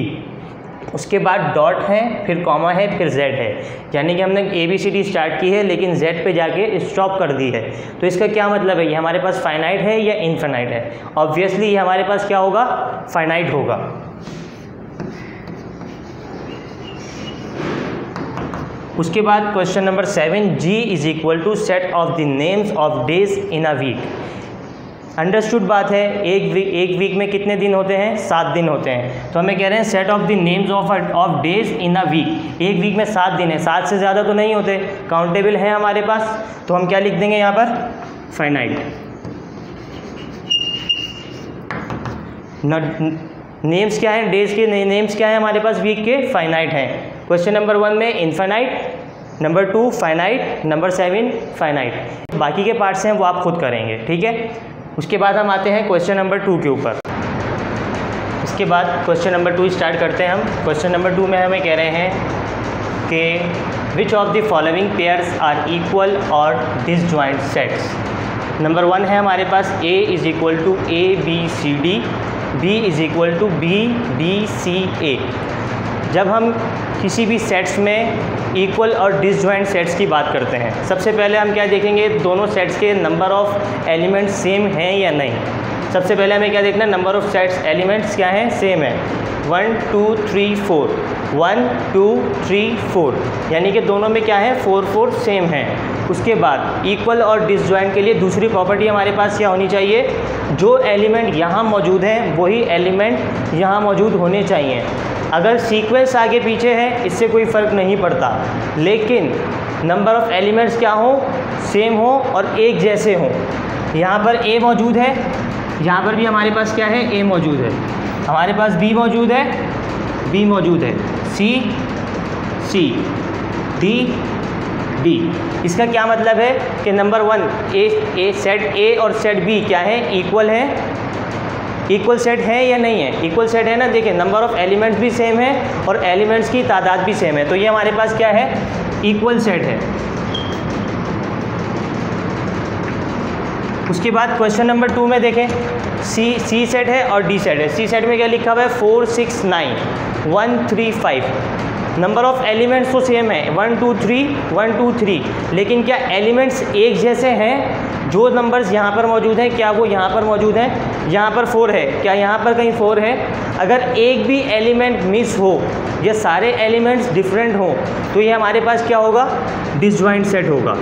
उसके बाद डॉट है, फिर कॉमा है, फिर Z है। यानी कि हमने ABCD स्टार्ट की है लेकिन Z पे जाके स्टॉप कर दी है। तो इसका क्या मतलब है, ये हमारे पास फाइनाइट है या इनफाइनाइट है। ऑब्वियसली ये हमारे पास क्या होगा, फाइनाइट होगा। उसके बाद question number 7, G is equal to set of the names of days in a week. Understood बात है, एक वीक में कितने दिन होते हैं, 7 दिन होते हैं। तो हमें कह रहे हैं set of the names of days in a week. एक वीक में 7 दिन है, 7 से ज़्यादा तो नहीं होते, काउंटेबल है हमारे पास। तो हम क्या लिख देंगे यहाँ पर, फाइनाइट। नेम्स क्या है, डेज के नेम्स क्या है हमारे पास, वीक के, फाइनाइट हैं। क्वेश्चन नंबर 1 में infinite, number 2 finite, number 7 finite. बाकी के पार्ट्स हैं वो आप खुद करेंगे, ठीक है। उसके बाद हम आते हैं क्वेश्चन नंबर 2 के ऊपर। इसके बाद क्वेश्चन नंबर 2 स्टार्ट करते हैं हम। क्वेश्चन नंबर 2 में हमें कह रहे हैं कि which of the following pairs are equal और डिसजॉइंट सेट्स। नंबर 1 है हमारे पास A is equal to ABCD, B is equal to BDCA। जब हम किसी भी सेट्स में इक्वल और डिसजॉइंट सेट्स की बात करते हैं, सबसे पहले हम क्या देखेंगे, दोनों सेट्स के नंबर ऑफ़ एलिमेंट्स सेम हैं या नहीं। सबसे पहले हमें क्या देखना है, नंबर ऑफ़ सेट्स एलिमेंट्स क्या हैं, सेम है। 1 2 3 4, 1 2 3 4, यानी कि दोनों में क्या है, 4 4 सेम है। उसके बाद इक्वल और डिसजॉइंट के लिए दूसरी प्रॉपर्टी हमारे पास क्या होनी चाहिए, जो एलिमेंट यहाँ मौजूद हैं वही एलिमेंट यहाँ मौजूद होने चाहिए। अगर सीक्वेंस आगे पीछे है इससे कोई फ़र्क नहीं पड़ता, लेकिन नंबर ऑफ़ एलिमेंट्स क्या हो, सेम हो और एक जैसे हों। यहाँ पर A मौजूद है यहाँ पर भी हमारे पास क्या है, ए मौजूद है, हमारे पास बी मौजूद है, बी मौजूद है, सी सी, डी डी। इसका क्या मतलब है कि नंबर 1 ए सेट ए और सेट बी क्या है, इक्वल है, इक्वल सेट है या नहीं है, इक्वल सेट है ना। देखिए नंबर ऑफ एलिमेंट्स भी सेम है और एलिमेंट्स की तादाद भी सेम है, तो ये हमारे पास क्या है, इक्वल सेट है। उसके बाद क्वेश्चन नंबर 2 में देखें, सी सेट है और डी सेट है। सी सेट में क्या लिखा हुआ है, 4 6 9 1 3 5। नंबर ऑफ एलिमेंट्स तो सेम है 1 2 3 1 2 3, लेकिन क्या एलिमेंट्स एक जैसे हैं। जो नंबर्स यहाँ पर मौजूद हैं क्या वो यहाँ पर मौजूद हैं, यहाँ पर 4 है, क्या यहाँ पर कहीं 4 है। अगर एक भी एलिमेंट मिस हो या सारे एलिमेंट्स डिफरेंट हो तो ये हमारे पास क्या होगा, डिसजॉइंट सेट होगा।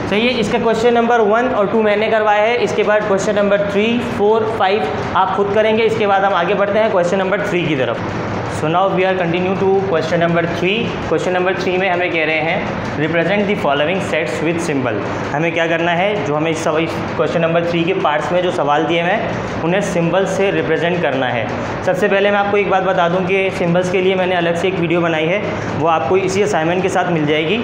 सही है। इसका क्वेश्चन नंबर 1 और 2 मैंने करवाया है। इसके बाद क्वेश्चन नंबर 3 4 5 आप खुद करेंगे। इसके बाद हम आगे बढ़ते हैं क्वेश्चन नंबर 3 की तरफ। So now we are continue to question number 3। Question number 3 में हमें कह रहे हैं represent the following sets with symbol. हमें क्या करना है, जो हमें क्वेश्चन नंबर 3 के पार्ट्स में जो सवाल दिए हैं उन्हें सिंबल से रिप्रेजेंट करना है। सबसे पहले मैं आपको एक बात बता दूं कि सिंबल्स के लिए मैंने अलग से एक वीडियो बनाई है, वो आपको इसी असाइनमेंट के साथ मिल जाएगी,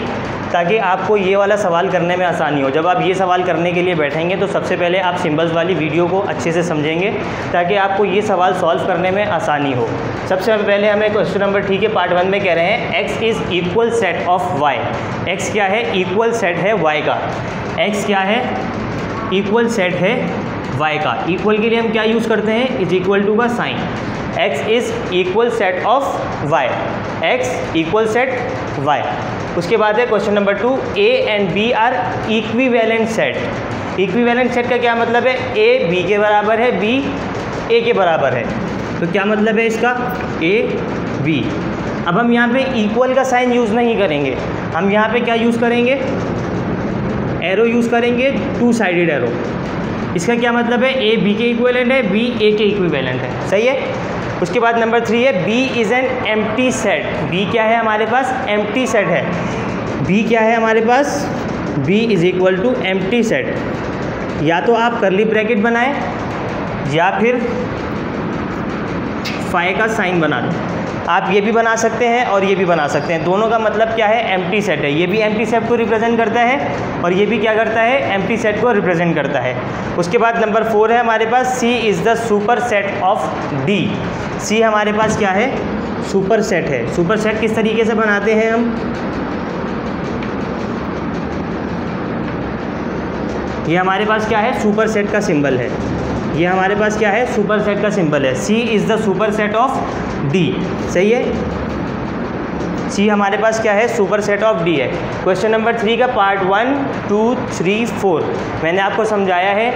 ताकि आपको ये वाला सवाल करने में आसानी हो। जब आप ये सवाल करने के लिए बैठेंगे तो सबसे पहले आप सिंबल्स वाली वीडियो को अच्छे से समझेंगे, ताकि आपको ये सवाल सॉल्व करने में आसानी हो। सबसे पहले हमें क्वेश्चन नंबर 3 के पार्ट 1 में कह रहे हैं x is equal set of y। x क्या है, इक्वल सेट है y का। x क्या है, इक्वल सेट है y का। इक्वल के लिए हम क्या यूज़ करते हैं, इज इक्वल टू का sign. x is equal set of y, x equal set y। उसके बाद है question number 2, a and b are equivalent set. Equivalent set का क्या मतलब है, a b के बराबर है, b a के बराबर है। तो क्या मतलब है इसका, a b। अब हम यहाँ पे इक्वल का साइन यूज़ नहीं करेंगे, हम यहाँ पे क्या यूज़ करेंगे, एरो यूज़ करेंगे, 2 साइडेड एरो। इसका क्या मतलब है, a b के इक्विवेलेंट है, b a के इक्विवेलेंट है। सही है। उसके बाद नंबर 3 है B is an empty set. B क्या है हमारे पास, एम्प्टी सेट है। B क्या है हमारे पास, B is equal to empty set. या तो आप कर्ली ब्रैकेट बनाएं या फिर फाई का साइन बना दें। आप ये भी बना सकते हैं और ये भी बना सकते हैं। दोनों का मतलब क्या है, एम्प्टी सेट है। ये भी एम्प्टी सेट को रिप्रेजेंट करता है और ये भी क्या करता है, एम्प्टी सेट को रिप्रेजेंट करता है। उसके बाद नंबर 4 है हमारे पास C is the superset of D। C हमारे पास क्या है, सुपर सेट है। सुपर सेट किस तरीके से बनाते हैं हम, ये हमारे पास क्या है, सुपर सेट का सिंबल है। ये हमारे पास क्या है, सुपर सेट का सिंबल है। C is the superset of D। सही है। C हमारे पास क्या है, सुपर सेट ऑफ D है। क्वेश्चन नंबर 3 का पार्ट 1 2 3 4 मैंने आपको समझाया है।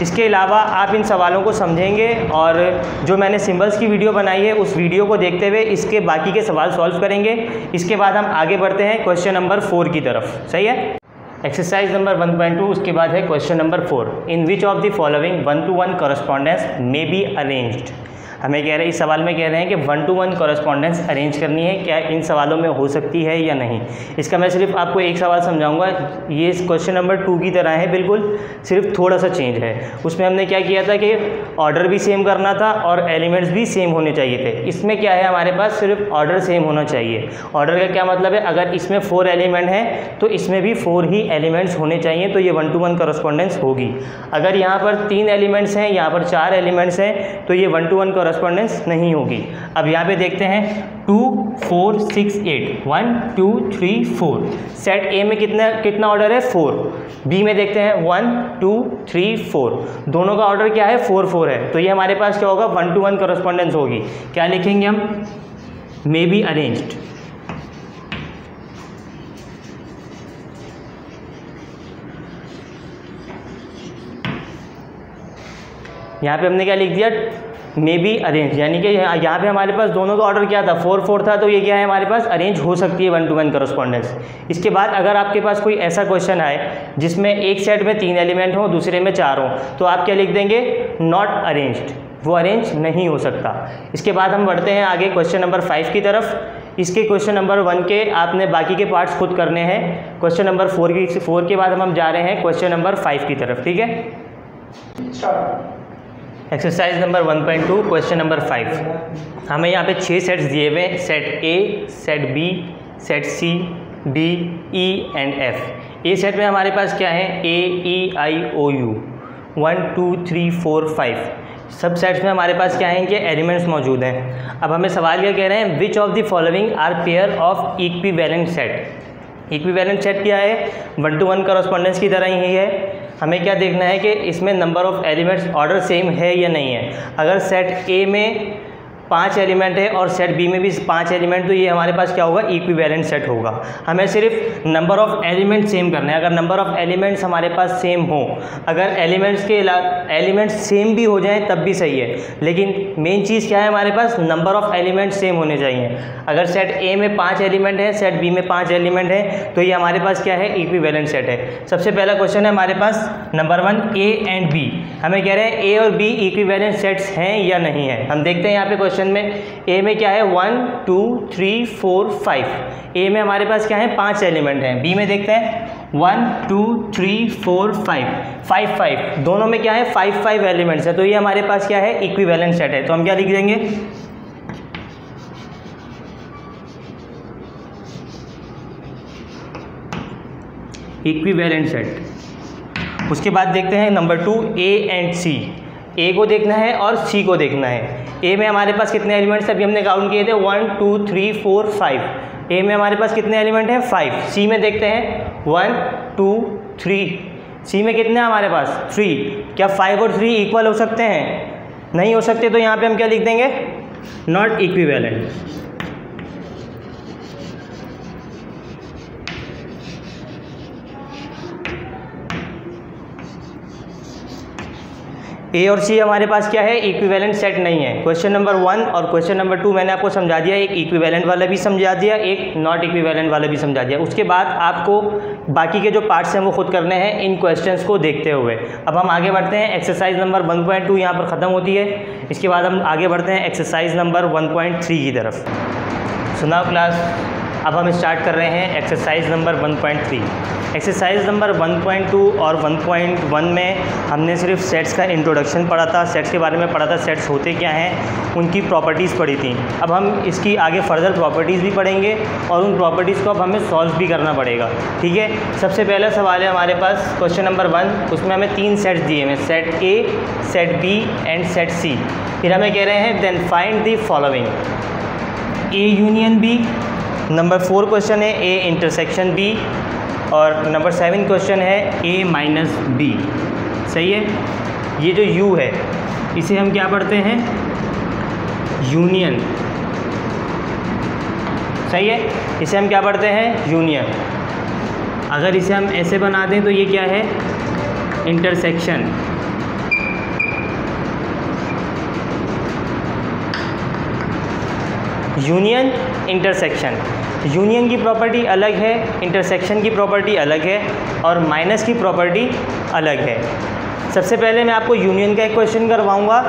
इसके अलावा आप इन सवालों को समझेंगे और जो मैंने सिंबल्स की वीडियो बनाई है उस वीडियो को देखते हुए इसके बाकी के सवाल सॉल्व करेंगे। इसके बाद हम आगे बढ़ते हैं क्वेश्चन नंबर 4 की तरफ। सही है। एक्सरसाइज नंबर 1.2 उसके बाद है question number 4, in which of the following 1-to-1 correspondence may be arranged. हमें कह रहे हैं, इस सवाल में कह रहे हैं कि 1-to-1 कॉरेस्पॉन्डेंस अरेंज करनी है, क्या इन सवालों में हो सकती है या नहीं। इसका मैं सिर्फ आपको एक सवाल समझाऊंगा। ये क्वेश्चन नंबर 2 की तरह है बिल्कुल, सिर्फ थोड़ा सा चेंज है। उसमें हमने क्या किया था कि ऑर्डर भी सेम करना था और एलिमेंट्स भी सेम होने चाहिए थे। इसमें क्या है, हमारे पास सिर्फ ऑर्डर सेम होना चाहिए। ऑर्डर का क्या मतलब है, अगर इसमें 4 एलिमेंट हैं तो इसमें भी 4 ही एलिमेंट्स होने चाहिए, तो ये 1-to-1 कॉरेस्पॉन्डेंस होगी। अगर यहाँ पर 3 एलिमेंट्स हैं, यहाँ पर 4 एलिमेंट्स हैं, तो ये 1-to-1 कॉरेस्पॉन्डेंस नहीं होगी। अब यहाँ पे देखते हैं 2 4 6 8 1 2 3 4। सेट ए में कितना ऑर्डर है, 4। बी में देखते हैं 1 2 3 4। दोनों का ऑर्डर क्या है, 4 4 है। तो ये हमारे पास क्या होगा, 1-to-1 कॉरेस्पॉन्डेंस होगी। क्या लिखेंगे हम, मे बी अरेंज्ड। यहाँ पे हमने क्या लिख दिया, मे बी अरेंज, यानी कि यहाँ पे हमारे पास दोनों का ऑर्डर क्या था, 4 4 था, तो ये क्या है हमारे पास अरेंज हो सकती है 1-to-1 कॉरेस्पॉन्डेंस। इसके बाद अगर आपके पास कोई ऐसा क्वेश्चन आए जिसमें एक सेट में 3 एलिमेंट हो, दूसरे में 4 हो, तो आप क्या लिख देंगे, नॉट अरेंज्ड, वो अरेंज नहीं हो सकता। इसके बाद हम बढ़ते हैं आगे क्वेश्चन नंबर 5 की तरफ। इसके क्वेश्चन नंबर 1 के आपने बाकी के पार्ट्स खुद करने हैं। क्वेश्चन नंबर 4 के बाद हम जा रहे हैं क्वेश्चन नंबर 5 की तरफ, ठीक है। Exercise number 1.2 question number 5। हमें यहाँ पे 6 सेट्स दिए हुए हैं, set A, set B, set C, D, E and F. A set में हमारे पास क्या है, ए, ई, आई, ओ, यू, 1 2 3 4 5। सब सेट्स में हमारे पास क्या है कि एलिमेंट्स मौजूद हैं। अब हमें सवाल ये कह रहे हैं, which of the following are pair of equivalent set. Equivalent set क्या है, 1 to 1 करस्पॉन्डेंस की तरह ही है। हमें क्या देखना है कि इसमें number of elements order same है या नहीं है। अगर सेट ए में 5 एलिमेंट है और सेट बी में भी 5 एलिमेंट, तो ये हमारे पास क्या होगा, इक्विवेलेंट सेट होगा। हमें सिर्फ नंबर ऑफ़ एलिमेंट सेम करना है। अगर नंबर ऑफ़ एलिमेंट्स हमारे पास सेम हो, अगर एलिमेंट्स सेम भी हो जाएं तब भी सही है, लेकिन मेन चीज़ क्या है, हमारे पास नंबर ऑफ़ एलिमेंट सेम होने चाहिए। अगर सेट ए में 5 एलिमेंट है, सेट बी में 5 एलिमेंट है, तो ये हमारे पास क्या है, इक्विवेलेंट सेट है। सबसे पहला क्वेश्चन है हमारे पास नंबर 1, ए एंड बी। हमें कह रहे हैं ए और बी इक्विवेलेंट सेट्स हैं या नहीं है। हम देखते हैं यहाँ पे क्वेश्चन में ए में क्या है, 1 2 3 4 5। ए में हमारे पास क्या है, 5 एलिमेंट हैं। बी में देखते हैं 1 2 3 4 5 5 दोनों में क्या है, 5 एलिमेंट्स है। तो ये हमारे पास क्या है, इक्विवेलेंट सेट है। तो हम क्या लिख देंगे, इक्विवेलेंट सेट। उसके बाद देखते हैं नंबर 2, ए एंड सी। ए को देखना है और सी को देखना है। ए में हमारे पास कितने एलिमेंट्स अभी हमने काउंट किए थे, 1 2 3 4 5। ए में हमारे पास कितने एलिमेंट हैं, 5। सी में देखते हैं 1 2 3। सी में कितने हैं हमारे पास, 3। क्या 5 और 3 इक्वल हो सकते हैं, नहीं हो सकते। तो यहाँ पे हम क्या लिख देंगे, नॉट इक्विवेलेंट। ए और सी हमारे पास क्या है, इक्विवेलेंट सेट नहीं है। क्वेश्चन नंबर 1 और क्वेश्चन नंबर 2 मैंने आपको समझा दिया, एक इक्विवेलेंट वाला भी समझा दिया, एक नॉट इक्विवेलेंट वाला भी समझा दिया। उसके बाद आपको बाकी के जो पार्ट्स हैं वो खुद करने हैं इन क्वेश्चंस को देखते हुए। अब हम आगे बढ़ते हैं, एक्सरसाइज नंबर 1.2 यहाँ पर ख़त्म होती है। इसके बाद हम आगे बढ़ते हैं एक्सरसाइज नंबर 1.3 की तरफ। सुनाओ क्लास। अब हम स्टार्ट कर रहे हैं एक्सरसाइज नंबर 1.3। एक्सरसाइज नंबर 1.2 और 1.1 में हमने सिर्फ सेट्स का इंट्रोडक्शन पढ़ा था, सेट्स के बारे में पढ़ा था, सेट्स होते क्या हैं, उनकी प्रॉपर्टीज़ पढ़ी थी। अब हम इसकी आगे फर्दर प्रॉपर्टीज़ भी पढ़ेंगे और उन प्रॉपर्टीज़ को अब हमें सॉल्व भी करना पड़ेगा, ठीक है। सबसे पहला सवाल है हमारे पास क्वेश्चन नंबर 1। उसमें हमें 3 सेट्स दिए हैं, set A, set B and set C. फिर हमें कह रहे हैं then find the following, A union B. Number 4 question है ए इंटरसेक्शन बी, और नंबर 7 क्वेश्चन है a माइनस बी। सही है। ये जो u है इसे हम क्या पढ़ते हैं, यूनियन। सही है, इसे हम क्या पढ़ते हैं, यूनियन। अगर इसे हम ऐसे बना दें तो ये क्या है, इंटरसेक्शन। Union intersection. यूनियन की प्रॉपर्टी अलग है, इंटरसेक्शन की प्रॉपर्टी अलग है, और माइनस की प्रॉपर्टी अलग है। सबसे पहले मैं आपको यूनियन का एक क्वेश्चन करवाऊंगा,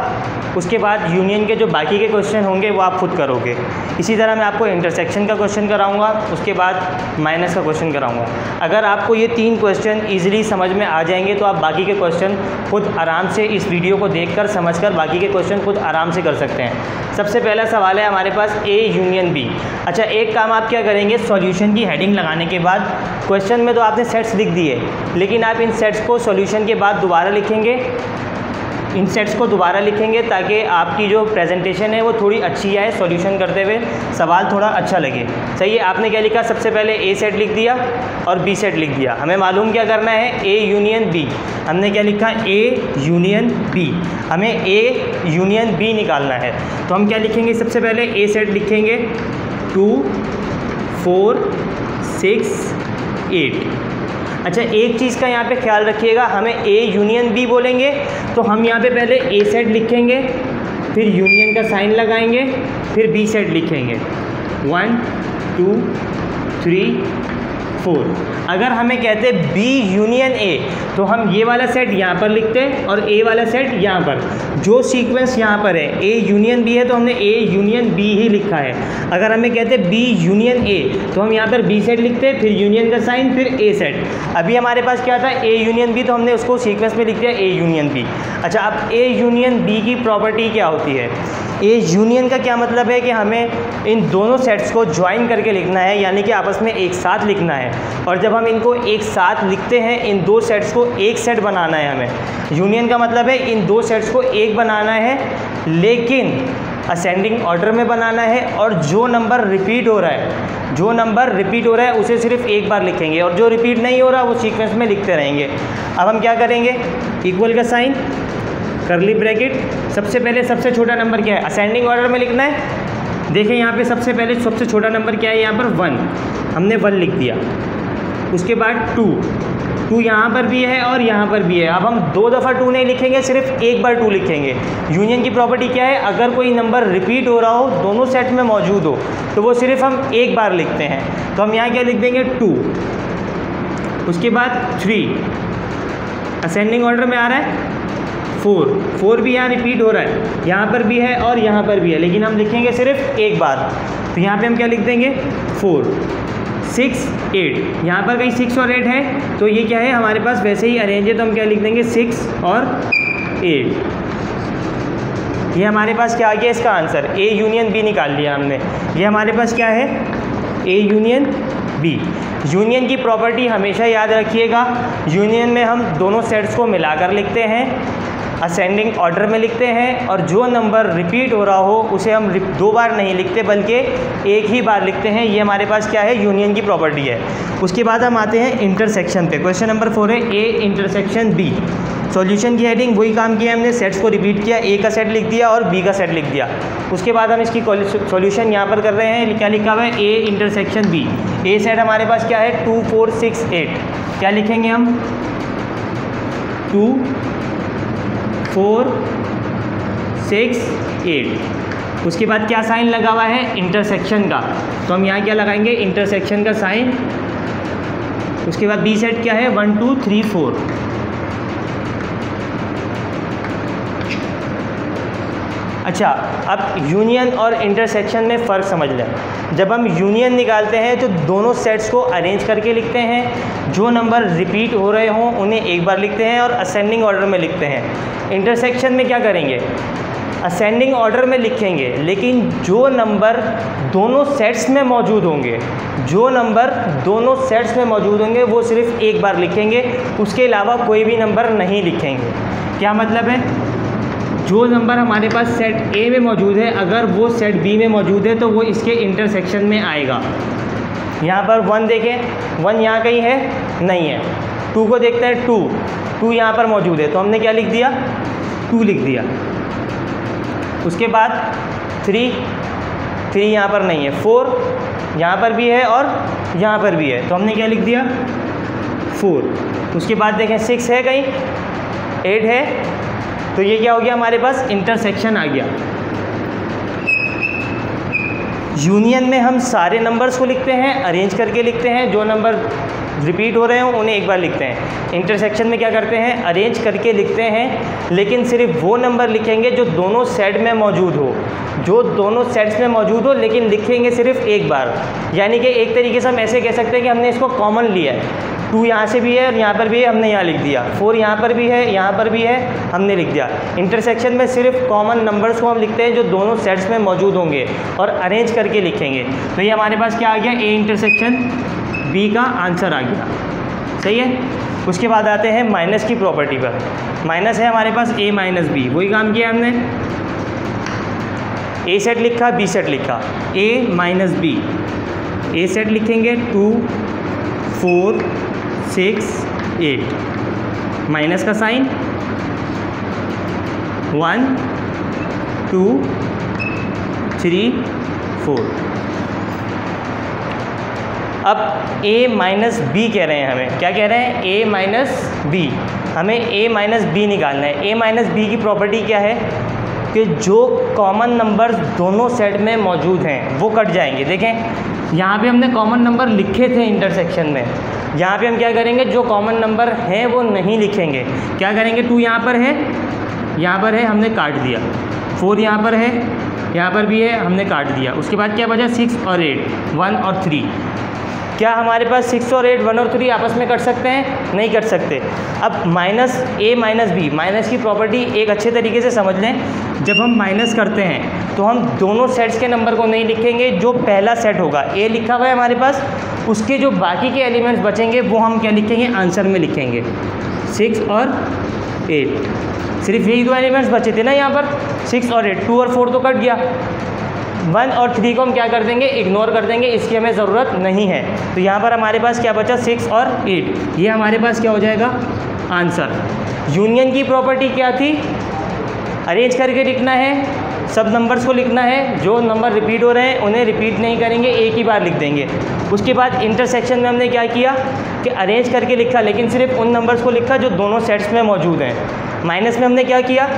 उसके बाद यूनियन के जो बाकी के क्वेश्चन होंगे वो आप खुद करोगे। इसी तरह मैं आपको इंटरसेक्शन का क्वेश्चन कराऊंगा, उसके बाद माइनस का क्वेश्चन कराऊंगा। अगर आपको ये 3 क्वेश्चन ईजिली समझ में आ जाएंगे तो आप बाकी के क्वेश्चन खुद आराम से इस वीडियो को देखकर समझकर बाकी के क्वेश्चन खुद आराम से कर सकते हैं। सबसे पहला सवाल है हमारे पास ए यूनियन बी। अच्छा, एक काम आप क्या करेंगे, सॉल्यूशन की हेडिंग लगाने के बाद क्वेश्चन में तो आपने सेट्स लिख दिए, लेकिन आप इन सेट्स को सॉल्यूशन के बाद दोबारा लिखेंगे, इन सेट्स को दोबारा लिखेंगे ताकि आपकी जो प्रेजेंटेशन है वो थोड़ी अच्छी आए, सॉल्यूशन करते हुए सवाल थोड़ा अच्छा लगे। सही है। आपने क्या लिखा, सबसे पहले ए सेट लिख दिया और बी सेट लिख दिया। हमें मालूम क्या करना है, ए यूनियन बी। हमने क्या लिखा, ए यूनियन बी। हमें ए यूनियन बी निकालना है, तो हम क्या लिखेंगे, सबसे पहले ए सेट लिखेंगे 2 4 6 8। अच्छा, एक चीज़ का यहाँ पे ख्याल रखिएगा, हमें ए यूनियन बी बोलेंगे तो हम यहाँ पे पहले ए सेट लिखेंगे, फिर यूनियन का साइन लगाएंगे, फिर बी सेट लिखेंगे। 1 2 3 4। अगर हमें कहते B यूनियन A तो हम ये वाला सेट यहाँ पर लिखते हैं और A वाला सेट यहाँ पर। जो सीक्वेंस यहाँ पर है A यूनियन B है तो हमने A यूनियन B ही लिखा है। अगर हमें कहते हैं B यूनियन A तो हम यहाँ पर B सेट लिखते हैं, फिर यूनियन का साइन, फिर A सेट। अभी हमारे पास क्या था A यूनियन B, तो हमने उसको सीक्वेंस में लिख दिया A यूनियन B। अच्छा, अब A यूनियन B की प्रॉपर्टी क्या होती है? ए यूनियन का क्या मतलब है कि हमें इन दोनों सेट्स को ज्वाइन करके लिखना है, यानी कि आपस में एक साथ लिखना है। और जब हम इनको एक साथ लिखते हैं, इन दो सेट्स को एक सेट बनाना है हमें। यूनियन का मतलब है इन दो सेट्स को एक बनाना है, लेकिन असेंडिंग ऑर्डर में बनाना है। और जो नंबर रिपीट हो रहा है उसे सिर्फ एक बार लिखेंगे, और जो रिपीट नहीं हो रहा वो सीक्वेंस में लिखते रहेंगे। अब हम क्या करेंगे? इक्वल का साइन, करली ब्रैकेट, सबसे पहले सबसे छोटा नंबर क्या है? असेंडिंग ऑर्डर में लिखना है। देखें यहाँ पे सबसे पहले सबसे छोटा नंबर क्या है? यहाँ पर 1, हमने 1 लिख दिया। उसके बाद 2 यहाँ पर भी है और यहाँ पर भी है। अब हम 2 दफ़ा 2 नहीं लिखेंगे, सिर्फ एक बार 2 लिखेंगे। यूनियन की प्रॉपर्टी क्या है? अगर कोई नंबर रिपीट हो रहा हो, दोनों सेट में मौजूद हो, तो वो सिर्फ हम एक बार लिखते हैं। तो हम यहाँ क्या लिख देंगे? 2। उसके बाद 3, असेंडिंग ऑर्डर में आ रहा है। 4 भी यहाँ रिपीट हो रहा है, यहाँ पर भी है और यहाँ पर भी है, लेकिन हम लिखेंगे सिर्फ एक बार। तो यहाँ पे हम क्या लिख देंगे? 4, 6, 8। यहाँ पर कहीं 6 और 8 है, तो ये क्या है? हमारे पास वैसे ही अरेंज है, तो हम क्या लिख देंगे? 6 और 8। ये हमारे पास क्या आ गया इसका आंसर? A यूनियन B निकाल लिया हमने। ये हमारे पास क्या है? A union B। यूनियन की प्रॉपर्टी हमेशा याद रखिएगा, यूनियन में हम दोनों सेट्स को मिलाकर लिखते हैं, असेंडिंग ऑर्डर में लिखते हैं, और जो नंबर रिपीट हो रहा हो उसे हम 2 बार नहीं लिखते बल्कि एक ही बार लिखते हैं। ये हमारे पास क्या है? यूनियन की प्रॉपर्टी है। उसके बाद हम आते हैं इंटरसेक्शन पे। क्वेश्चन नंबर 4 है A इंटरसेक्शन B। सॉल्यूशन की हेडिंग वही काम किया हमने, सेट्स को रिपीट किया, A का सेट लिख दिया और B का सेट लिख दिया। उसके बाद हम इसकी सॉल्यूशन यहाँ पर कर रहे हैं। क्या लिखा हुआ है? A intersection B। A set हमारे पास क्या है? 2, 4, 6, 8। क्या लिखेंगे हम? 2, 4, 6, 8। उसके बाद क्या साइन लगा हुआ है? इंटरसेक्शन का, तो हम यहाँ क्या लगाएंगे? इंटरसेक्शन का साइन। उसके बाद B सेट क्या है? 1, 2, 3, 4। अच्छा, अब यूनियन और इंटरसेक्शन में फ़र्क समझ लें। जब हम यूनियन निकालते हैं तो दोनों सेट्स को अरेंज करके लिखते हैं, जो नंबर रिपीट हो रहे हों उन्हें एक बार लिखते हैं और असेंडिंग ऑर्डर में लिखते हैं। इंटरसेक्शन में क्या करेंगे? असेंडिंग ऑर्डर में लिखेंगे, लेकिन जो नंबर दोनों सेट्स में मौजूद होंगे वो सिर्फ एक बार लिखेंगे, उसके अलावा कोई भी नंबर नहीं लिखेंगे। क्या मतलब है? जो नंबर हमारे पास सेट A में मौजूद है, अगर वो सेट B में मौजूद है तो वो इसके इंटरसेक्शन में आएगा। यहाँ पर 1 देखें, 1 यहाँ कहीं है? नहीं है। 2 को देखते हैं, 2 यहाँ पर मौजूद है, तो हमने क्या लिख दिया? 2 लिख दिया। उसके बाद 3 यहाँ पर नहीं है। 4 यहाँ पर भी है और यहाँ पर भी है, तो हमने क्या लिख दिया? 4। उसके बाद देखें 6 है कहीं? 8 है, तो ये क्या हो गया? हमारे पास इंटरसेक्शन आ गया। यूनियन में हम सारे नंबर्स को लिखते हैं, अरेंज करके लिखते हैं, जो नंबर रिपीट हो रहे हो उन्हें एक बार लिखते हैं। इंटरसेक्शन में क्या करते हैं? अरेंज करके लिखते हैं, लेकिन सिर्फ वो नंबर लिखेंगे जो दोनों सेट में मौजूद हो, लेकिन लिखेंगे सिर्फ एक बार। यानी कि एक तरीके से हम ऐसे कह सकते हैं कि हमने इसको कॉमन लिया है। 2 यहाँ से भी है और यहाँ पर भी है, हमने यहाँ लिख दिया। 4 यहाँ पर भी है, यहाँ पर भी है, हमने लिख दिया। इंटरसेक्शन में सिर्फ कॉमन नंबर्स को हम लिखते हैं जो दोनों सेट्स में मौजूद होंगे और अरेंज करके लिखेंगे। तो ये हमारे पास क्या आ गया? A इंटरसेक्शन B का आंसर आ गया। सही है। उसके बाद आते हैं माइनस की प्रॉपर्टी पर। माइनस है हमारे पास A माइनस B, वही काम किया हमने। A सेट लिखा, B सेट लिखा, A minus B। A set लिखेंगे 2, 4, 6, 8। माइनस का साइन, 1, 2, 3, 4। अब A माइनस B कह रहे हैं हमें। क्या कह रहे हैं? A minus B। हमें A माइनस B निकालना है। A माइनस B की प्रॉपर्टी क्या है? कि जो कॉमन नंबर्स दोनों सेट में मौजूद हैं वो कट जाएंगे। देखें यहाँ पे हमने कॉमन नंबर लिखे थे इंटरसेक्शन में, यहाँ पे हम क्या करेंगे, जो कॉमन नंबर हैं वो नहीं लिखेंगे। क्या करेंगे, 2 यहाँ पर है, यहाँ पर है, हमने काट दिया। 4 यहाँ पर है, यहाँ पर भी है, हमने काट दिया। उसके बाद क्या बचा, 6 और 8, 1 और 3। क्या हमारे पास 6 और 8, 1 और 3 आपस में कट सकते हैं? नहीं कट सकते। अब माइनस ए माइनस बी, माइनस की प्रॉपर्टी एक अच्छे तरीके से समझ लें। जब हम माइनस करते हैं तो हम दोनों सेट्स के नंबर को नहीं लिखेंगे। जो पहला सेट होगा, ए लिखा हुआ है हमारे पास, उसके जो बाकी के एलिमेंट्स बचेंगे वो हम क्या लिखेंगे, आंसर में लिखेंगे। 6 और 8, सिर्फ यही 2 एलिमेंट्स बचे थे ना यहाँ पर, 6 और 8। 2 और 4 तो कट गया। 1 और 3 को हम क्या कर देंगे, इग्नोर कर देंगे, इसकी हमें ज़रूरत नहीं है। तो यहाँ पर हमारे पास क्या बचा, 6 और 8। ये हमारे पास क्या हो जाएगा, आंसर। यूनियन की प्रॉपर्टी क्या थी, अरेंज करके लिखना है, सब नंबर्स को लिखना है, जो नंबर रिपीट हो रहे हैं उन्हें रिपीट नहीं करेंगे, एक ही बार लिख देंगे। उसके बाद इंटरसेक्शन में हमने क्या किया कि अरेंज करके लिखा, लेकिन सिर्फ उन नंबर्स को लिखा जो दोनों सेट्स में मौजूद हैं। माइनस में हमने क्या किया,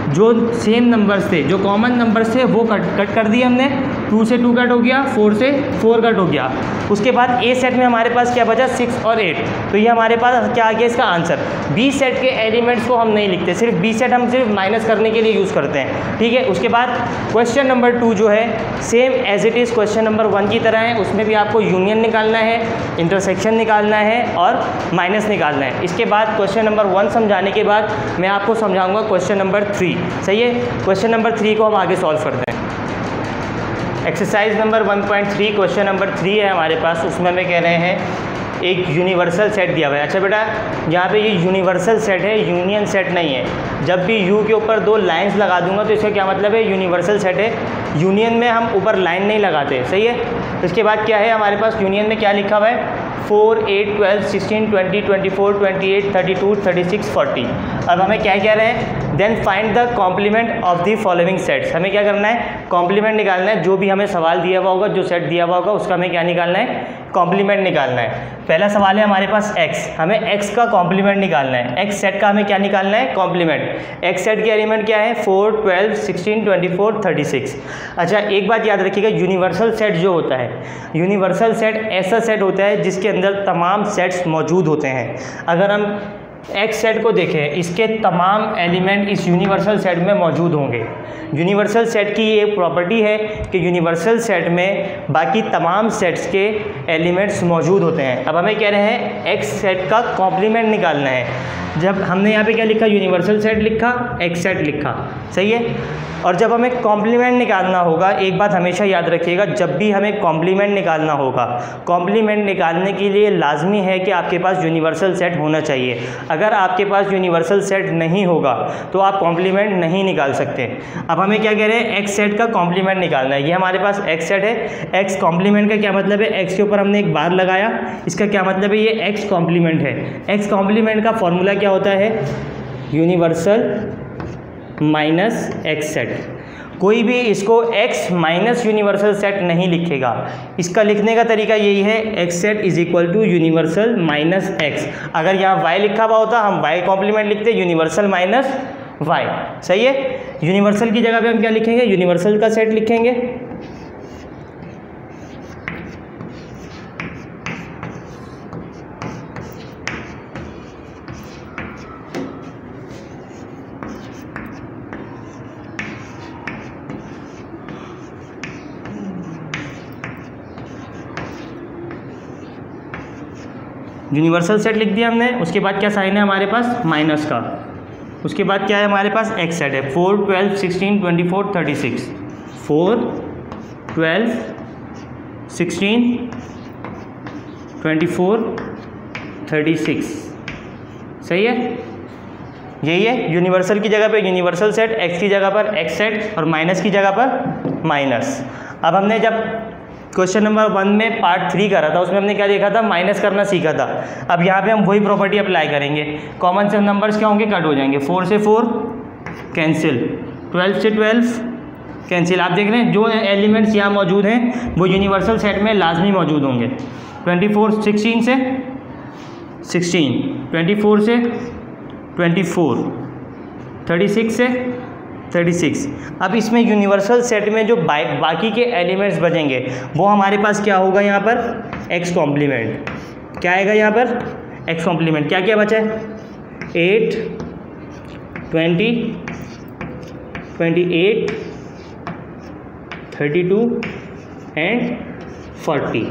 जो सेम नंबर्स थे, जो कॉमन नंबर्स थे वो कट कर दिए हमने। 2 से 2 कट हो गया, 4 से 4 कट हो गया। उसके बाद ए सेट में हमारे पास क्या बचा, 6 और 8। तो ये हमारे पास क्या आ गया इसका आंसर। बी सेट के एलिमेंट्स को हम नहीं लिखते, सिर्फ बी सेट हम सिर्फ माइनस करने के लिए यूज़ करते हैं, ठीक है। उसके बाद क्वेश्चन नंबर 2 जो है same as it is question number 1 की तरह है। उसमें भी आपको यूनियन निकालना है, इंटरसेक्शन निकालना है और माइनस निकालना है। इसके बाद क्वेश्चन नंबर 1 समझाने के बाद मैं आपको समझाऊंगा क्वेश्चन नंबर 3, सही है। क्वेश्चन नंबर 3 को हम आगे सॉल्व करते हैं। एक्सरसाइज नंबर 1.3 क्वेश्चन नंबर 3 है हमारे पास। उसमें हमें कह रहे हैं एक यूनिवर्सल सेट दिया हुआ है। अच्छा बेटा, यहाँ पे ये यूनिवर्सल सेट है, यूनियन सेट नहीं है। जब भी यू के ऊपर 2 लाइंस लगा दूंगा तो इसका क्या मतलब है, यूनिवर्सल सेट है। यूनियन में हम ऊपर लाइन नहीं लगाते, सही है। इसके बाद क्या है हमारे पास, यूनियन में क्या लिखा हुआ है, 4, 8, 12, 16, 20, 24, 28, 32, 36, 40। अब हमें क्या कह रहे हैं, then find the complement of the following sets. हमें क्या करना है, कॉम्प्लीमेंट निकालना है। जो भी हमें सवाल दिया हुआ होगा, जो सेट दिया हुआ होगा, उसका हमें क्या निकालना है, कॉम्प्लीमेंट निकालना है। पहला सवाल है हमारे पास x, हमें x का कॉम्प्लीमेंट निकालना है। x सेट का हमें क्या निकालना है, कॉम्प्लीमेंट। x सेट के एलिमेंट क्या है, 4, 12, 16, 24, 36। अच्छा एक बात याद रखिएगा, यूनिवर्सल सेट जो होता है, यूनिवर्सल सेट ऐसा सेट होता है जिसके अंदर तमाम सेट्स मौजूद होते हैं। अगर हम एक्स सेट को देखें, इसके तमाम एलिमेंट इस यूनिवर्सल सेट में मौजूद होंगे। यूनिवर्सल सेट की ये प्रॉपर्टी है कि यूनिवर्सल सेट में बाकी तमाम सेट्स के एलिमेंट्स मौजूद होते हैं। अब हमें कह रहे हैं एक्स सेट का कॉम्प्लीमेंट निकालना है। जब हमने यहाँ पे क्या लिखा, यूनिवर्सल सेट लिखा, एक्स सेट लिखा, सही है। और जब हमें कॉम्प्लीमेंट निकालना होगा, एक बात हमेशा याद रखिएगा, जब भी हमें कॉम्प्लीमेंट निकालना होगा, कॉम्प्लीमेंट निकालने के लिए लाजमी है कि आपके पास यूनिवर्सल सेट होना चाहिए। अगर आपके पास यूनिवर्सल सेट नहीं होगा तो आप कॉम्प्लीमेंट नहीं निकाल सकते। अब हमें क्या कह रहे हैं, एक्स सेट का कॉम्प्लीमेंट निकालना है। ये हमारे पास एक्स सेट है। एक्स कॉम्प्लीमेंट का क्या मतलब है, एक्स के ऊपर हमने एक बार लगाया, इसका क्या मतलब है, ये एक्स कॉम्प्लीमेंट है। एक्स कॉम्प्लीमेंट का फॉर्मूला क्या होता है, यूनिवर्सल माइनस एक्स सेट। कोई भी इसको x माइनस यूनिवर्सल सेट नहीं लिखेगा। इसका लिखने का तरीका यही है, X set is equal to universal minus X. अगर यहाँ y लिखा हुआ होता हम y कॉम्प्लीमेंट लिखते, यूनिवर्सल माइनस y, सही है। यूनिवर्सल की जगह पे हम क्या लिखेंगे, यूनिवर्सल का सेट लिखेंगे। यूनिवर्सल सेट लिख दिया हमने। उसके बाद क्या साइन है हमारे पास, माइनस का। उसके बाद क्या है हमारे पास, एक्स सेट है, 4, 12, 16, 24, 36। 4, 12, 16, 24, 36, सही है। यही है यूनिवर्सल की जगह पे यूनिवर्सल सेट, एक्स की जगह पर एक्स सेट और माइनस की जगह पर माइनस। अब हमने जब क्वेश्चन नंबर 1 में पार्ट 3 करा था, उसमें हमने क्या देखा था, माइनस करना सीखा था। अब यहाँ पे हम वही प्रॉपर्टी अप्लाई करेंगे। कॉमन से नंबर्स क्या होंगे, कट हो जाएंगे। 4 से 4 कैंसिल, 12 से 12 कैंसिल। आप देख रहे हैं जो एलिमेंट्स यहाँ मौजूद हैं वो यूनिवर्सल सेट में लाजमी मौजूद होंगे। 24 16 से 16, 24 से 24, 36 से 36। अब इसमें यूनिवर्सल सेट में जो बाकी के एलिमेंट्स बचेंगे वो हमारे पास क्या होगा यहाँ पर, एक्स कॉम्प्लीमेंट। क्या आएगा यहाँ पर, एक्स कॉम्प्लीमेंट। क्या क्या बचा है, 8, 20, 28, 32 एंड 40।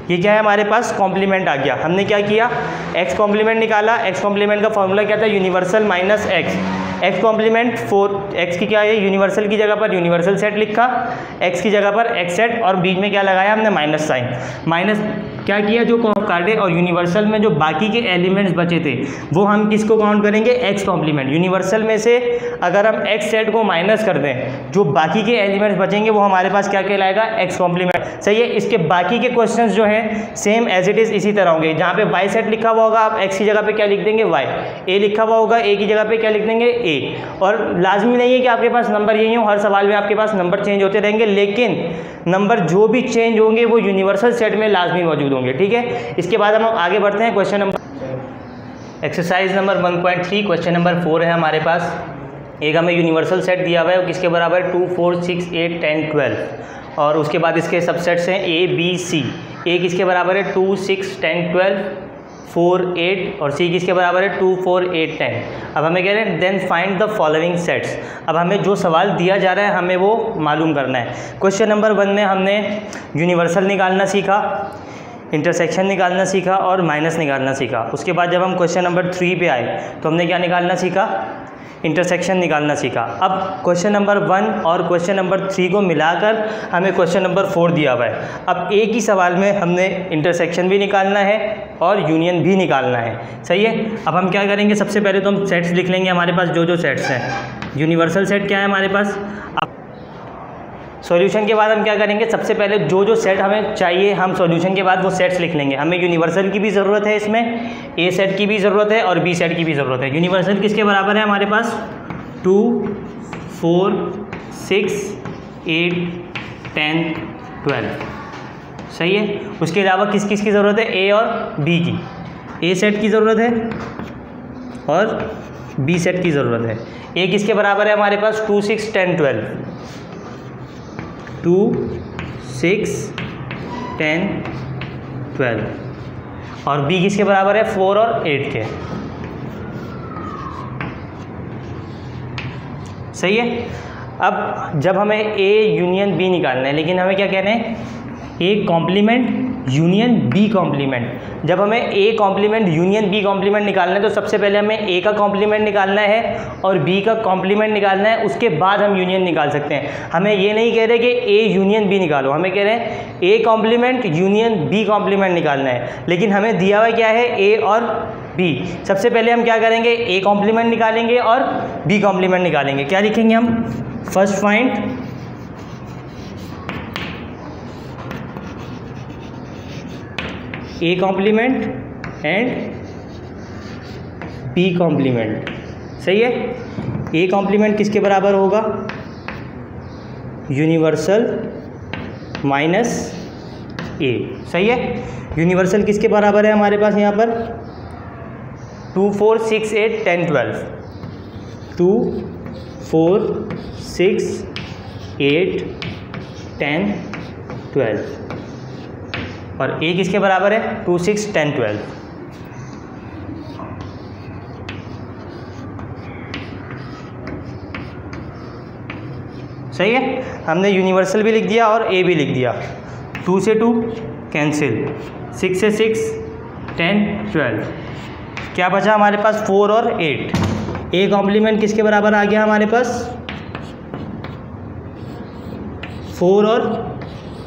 ये क्या है हमारे पास, कॉम्प्लीमेंट आ गया। हमने क्या किया, एक्स कॉम्प्लीमेंट निकाला। एक्स कॉम्प्लीमेंट का फॉर्मूला क्या था, universal minus X. X complement 4, X की क्या है, यूनिवर्सल की जगह पर यूनिवर्सल सेट लिखा, एक्स की जगह पर एक्स सेट, और बीच में क्या लगाया हमने, माइनस साइन। माइनस क्या किया, जो काटे, और यूनिवर्सल में जो बाकी के एलिमेंट्स बचे थे वो हम किसको काउंट करेंगे, एक्स कॉम्प्लीमेंट। यूनिवर्सल में से अगर हम एक्स सेट को माइनस कर दें, जो बाकी के एलिमेंट्स बचेंगे वो हमारे पास क्या कहलाएगा, एक्स कॉम्प्लीमेंट। सही है। इसके बाकी के क्वेश्चंस जो हैं सेम एज इट इज़ इसी तरह होंगे। जहाँ पे वाई सेट लिखा हुआ होगा आप एक्स की जगह पे क्या लिख देंगे, वाई। ए लिखा हुआ होगा ए की जगह पे क्या लिख देंगे, ए। और लाजमी नहीं है कि आपके पास नंबर यही हो, हर सवाल में आपके पास नंबर चेंज होते रहेंगे, लेकिन नंबर जो भी चेंज होंगे वो यूनिवर्सल सेट में लाजमी मौजूद होंगे। ठीक है। इसके बाद हम आगे बढ़ते हैं question number, exercise number 1.3 question number 4 है हमारे पास। एक हमें यूनिवर्सल सेट दिया हुआ है, किसके बराबर है, 2, 4, 6, 8, 10, 12। और उसके बाद इसके सबसेट्स हैं ए बी सी। ए किसके बराबर है, 2, 6, 10, 12, 4, 8, और सी किसके बराबर है, 2, 4, 8, 10। अब हमें कह रहे हैं then find the following sets. अब हमें जो सवाल दिया जा रहा है हमें वो मालूम करना है। क्वेश्चन नंबर 1 में हमने यूनिवर्सल निकालना सीखा, इंटरसेक्शन निकालना सीखा और माइनस निकालना सीखा। उसके बाद जब हम क्वेश्चन नंबर 3 पे आए तो हमने क्या निकालना सीखा, इंटरसेक्शन निकालना सीखा। अब क्वेश्चन नंबर 1 और क्वेश्चन नंबर 3 को मिलाकर हमें क्वेश्चन नंबर 4 दिया हुआ है। अब एक ही सवाल में हमने इंटरसेक्शन भी निकालना है और यूनियन भी निकालना है। सही है। अब हम क्या करेंगे, सबसे पहले तो हम सेट्स लिख लेंगे हमारे पास जो सेट्स हैं। यूनिवर्सल सेट क्या है हमारे पास, अब सॉल्यूशन के बाद हम क्या करेंगे, सबसे पहले जो सेट हमें चाहिए हम सॉल्यूशन के बाद वो सेट्स लिख लेंगे। हमें यूनिवर्सल की भी ज़रूरत है, इसमें ए सेट की भी ज़रूरत है और बी सेट की भी ज़रूरत है। यूनिवर्सल किसके बराबर है हमारे पास, 2, 4, 6, 8, 10, 12। सही है। उसके अलावा किस किस की ज़रूरत है, ए और बी की। ए सेट की ज़रूरत है और बी सेट की ज़रूरत है। ए किसके बराबर है हमारे पास, 2, 6, 10, 12। 2, 6, 10, 12 और बी किसके बराबर है, 4 और 8 के। सही है। अब जब हमें ए यूनियन बी निकालना है, लेकिन हमें क्या कहना है, A complement union B complement. जब हमें A complement union B complement निकालना है तो सबसे पहले हमें ए का कॉम्प्लीमेंट निकालना है और बी का कॉम्प्लीमेंट निकालना है, उसके बाद हम यूनियन निकाल सकते हैं। हमें ये नहीं कह रहे कि ए यूनियन बी निकालो, हमें कह रहे हैं A complement union B complement निकालना है। लेकिन हमें दिया हुआ क्या है, ए और बी। सबसे पहले हम क्या करेंगे, ए कॉम्प्लीमेंट निकालेंगे और बी कॉम्प्लीमेंट निकालेंगे। क्या लिखेंगे हम, first find A complement and B complement. सही है। ए कॉम्प्लीमेंट किसके बराबर होगा, यूनिवर्सल माइनस ए। सही है। यूनिवर्सल किसके बराबर है हमारे पास यहाँ पर, 2, 4, 6, 8, 10, 12। 2, 4, 6, 8, 10, 12 और ए किसके बराबर है, 2, 6, 10, 12। सही है। हमने यूनिवर्सल भी लिख दिया और ए भी लिख दिया। 2 से 2 कैंसिल, 6 से 6, 10, 12। क्या बचा हमारे पास, 4 और 8। ए कॉम्प्लीमेंट किसके बराबर आ गया हमारे पास, 4 और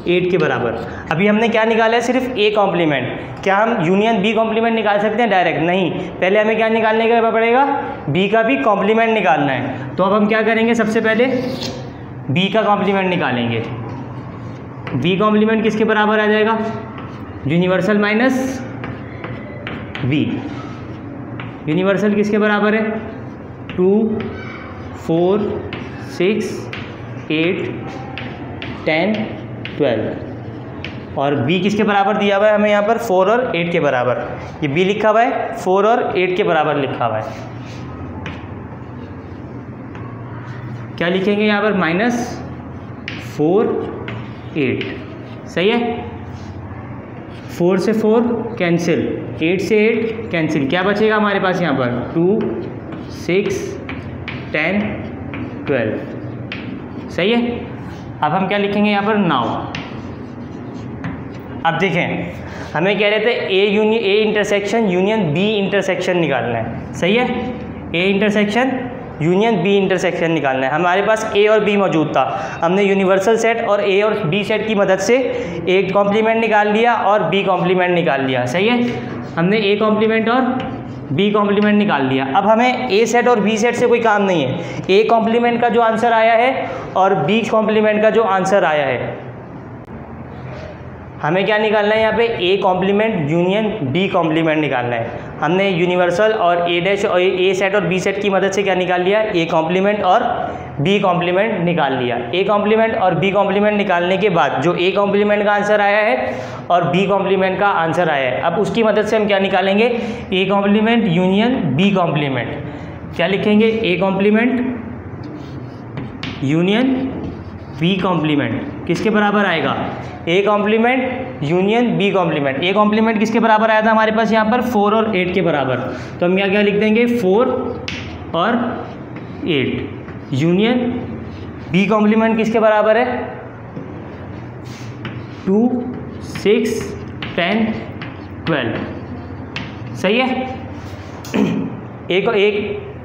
8 के बराबर। अभी हमने क्या निकाला है, सिर्फ ए कॉम्प्लीमेंट। क्या हम यूनियन बी कॉम्प्लीमेंट निकाल सकते हैं डायरेक्ट, नहीं। पहले हमें क्या निकालने का पड़ेगा, बी का भी कॉम्प्लीमेंट निकालना है। तो अब हम क्या करेंगे, सबसे पहले बी का कॉम्प्लीमेंट निकालेंगे। बी कॉम्प्लीमेंट किसके बराबर आ जाएगा, यूनिवर्सल माइनस बी। यूनिवर्सल किसके बराबर है, 2, 4, 6, 8, 10, 12 और b किसके बराबर दिया हुआ है हमें यहाँ पर, 4 और 8 के बराबर। ये b लिखा हुआ है, 4 और 8 के बराबर लिखा हुआ है। क्या लिखेंगे यहाँ पर -4 8। सही है, 4 से 4 कैंसिल, 8 से 8 कैंसिल, क्या बचेगा हमारे पास यहाँ पर 2 6 10 12। सही है, अब हम क्या लिखेंगे यहाँ पर नाउ। अब देखें हमें कह रहे थे A intersection union B intersection निकालना है। सही है, A intersection union B intersection निकालना है। हमारे पास ए और बी मौजूद था, हमने यूनिवर्सल सेट और ए और बी सेट की मदद से ए कॉम्प्लीमेंट निकाल लिया और बी कॉम्प्लीमेंट निकाल लिया। सही है, हमने ए कॉम्प्लीमेंट और बी कॉम्प्लीमेंट निकाल लिया। अब हमें ए सेट और बी सेट से कोई काम नहीं है, ए कॉम्प्लीमेंट का जो आंसर आया है और बी कॉम्प्लीमेंट का जो आंसर आया है, हमें क्या निकालना है यहाँ पे A complement union B complement निकालना है। हमने यूनिवर्सल और ए डैश और ए सेट और बी सेट की मदद से क्या निकाल लिया, ए कॉम्प्लीमेंट और बी कॉम्प्लीमेंट निकाल लिया। ए कॉम्प्लीमेंट और बी कॉम्प्लीमेंट निकालने के बाद जो ए कॉम्प्लीमेंट का आंसर आया है और बी कॉम्प्लीमेंट का आंसर आया है, अब उसकी मदद से हम क्या निकालेंगे, A complement union B complement. क्या लिखेंगे, A complement union B complement किसके बराबर आएगा, A complement union B complement. A complement किसके बराबर आया था हमारे पास यहाँ पर 4 और 8 के बराबर, तो हम यहाँ क्या लिख देंगे 4 और 8। यूनियन बी कॉम्प्लीमेंट किसके बराबर है 2 6 10 12। सही है,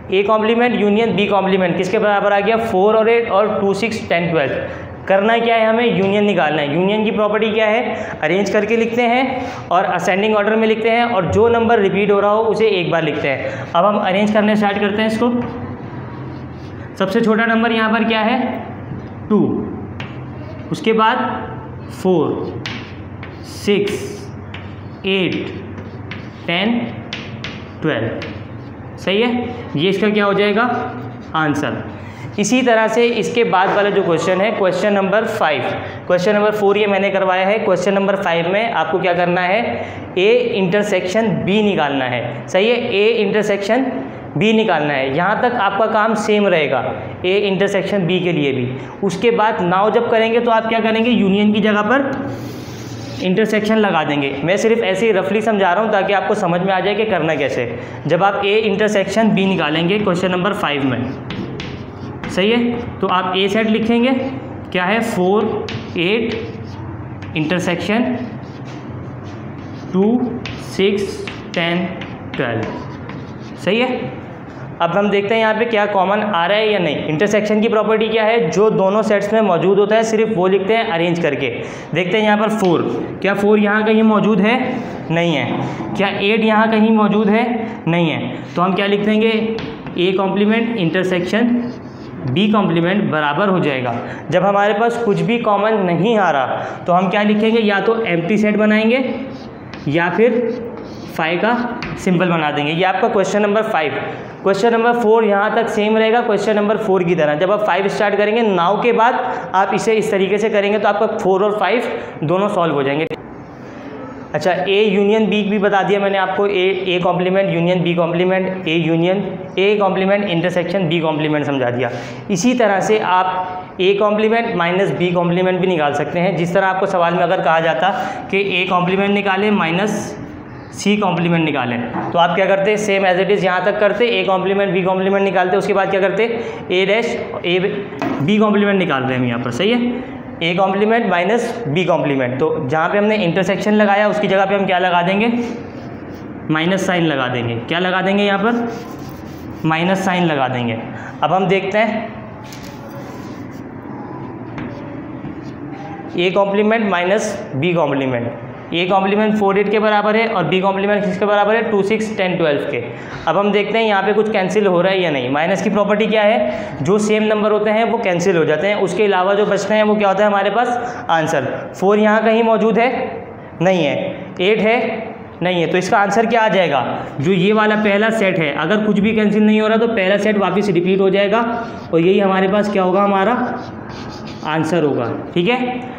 A complement union B complement किसके बराबर आ गया 4 और 8 और 2 6 10 12। करना क्या है, हमें यूनियन निकालना है। यूनियन की प्रॉपर्टी क्या है, अरेंज करके लिखते हैं और असेंडिंग ऑर्डर में लिखते हैं और जो नंबर रिपीट हो रहा हो उसे एक बार लिखते हैं। अब हम अरेंज करने स्टार्ट करते हैं इसको। सबसे छोटा नंबर यहाँ पर क्या है 2, उसके बाद 4 6 8 10 12। सही है, ये इसका क्या हो जाएगा आंसर। इसी तरह से इसके बाद वाला जो क्वेश्चन है क्वेश्चन नंबर 5, क्वेश्चन नंबर 4 ये मैंने करवाया है। क्वेश्चन नंबर 5 में आपको क्या करना है, ए इंटरसेक्शन बी निकालना है। सही है, ए इंटरसेक्शन बी निकालना है। यहाँ तक आपका काम सेम रहेगा ए इंटरसेक्शन बी के लिए भी। उसके बाद नाउ जब करेंगे तो आप क्या करेंगे, यूनियन की जगह पर इंटरसेक्शन लगा देंगे। मैं सिर्फ ऐसे ही रफली समझा रहा हूँ ताकि आपको समझ में आ जाए कि करना कैसे। जब आप ए इंटरसेक्शन बी निकालेंगे क्वेश्चन नंबर 5 में, सही है, तो आप ए सेट लिखेंगे क्या है 4 8 इंटरसेक्शन 2 6 10 12। सही है, अब हम देखते हैं यहाँ पे क्या कॉमन आ रहा है या नहीं। इंटरसेक्शन की प्रॉपर्टी क्या है, जो दोनों सेट्स में मौजूद होता है सिर्फ वो लिखते हैं अरेंज करके। देखते हैं यहाँ पर 4, क्या 4 यहाँ कहीं मौजूद है, नहीं है। क्या 8 यहाँ कहीं मौजूद है, नहीं है। तो हम क्या लिख देंगे, A complement intersection B complement बराबर हो जाएगा। जब हमारे पास कुछ भी कॉमन नहीं आ रहा तो हम क्या लिखेंगे, या तो एम्प्टी सेट बनाएंगे या फिर 5 का सिंबल बना देंगे। ये आपका क्वेश्चन नंबर 5। क्वेश्चन नंबर 4 यहाँ तक सेम रहेगा क्वेश्चन नंबर 4 की तरह। जब आप 5 स्टार्ट करेंगे नाउ के बाद आप इसे इस तरीके से करेंगे तो आपका 4 और 5 दोनों सॉल्व हो जाएंगे। अच्छा, ए यूनियन बी भी बता दिया मैंने आपको, A complement union B complement, A union A complement intersection B complement समझा दिया। इसी तरह से आप A complement minus B complement भी निकाल सकते हैं। जिस तरह आपको सवाल में अगर कहा जाता कि ए कॉम्प्लीमेंट निकालें माइनस सी कॉम्प्लीमेंट निकालें, तो आप क्या करते, सेम एज इट इज़ यहाँ तक करते, ए कॉम्प्लीमेंट बी कॉम्प्लीमेंट निकालते, उसके बाद क्या करते, A dash A B complement निकाल रहे हैं हम यहाँ पर। सही है, A complement minus B complement. तो जहाँ पे हमने इंटरसेक्शन लगाया उसकी जगह पे हम क्या लगा देंगे, माइनस साइन लगा देंगे। क्या लगा देंगे यहाँ पर, माइनस साइन लगा देंगे। अब हम देखते हैं A complement minus B complement. A complement 4 8 के बराबर है और बी कॉम्प्लीमेंट किसके बराबर है 2 6 10 12 के। अब हम देखते हैं यहाँ पे कुछ कैंसिल हो रहा है या नहीं। माइनस की प्रॉपर्टी क्या है, जो सेम नंबर होते हैं वो कैंसिल हो जाते हैं, उसके अलावा जो बचते हैं वो क्या होता है हमारे पास आंसर। 4 यहाँ कहीं मौजूद है, नहीं है। 8 है, नहीं है। तो इसका आंसर क्या आ जाएगा, जो ये वाला पहला सेट है, अगर कुछ भी कैंसिल नहीं हो रहा तो पहला सेट वापस रिपीट हो जाएगा और यही हमारे पास क्या होगा, हमारा आंसर होगा। ठीक है,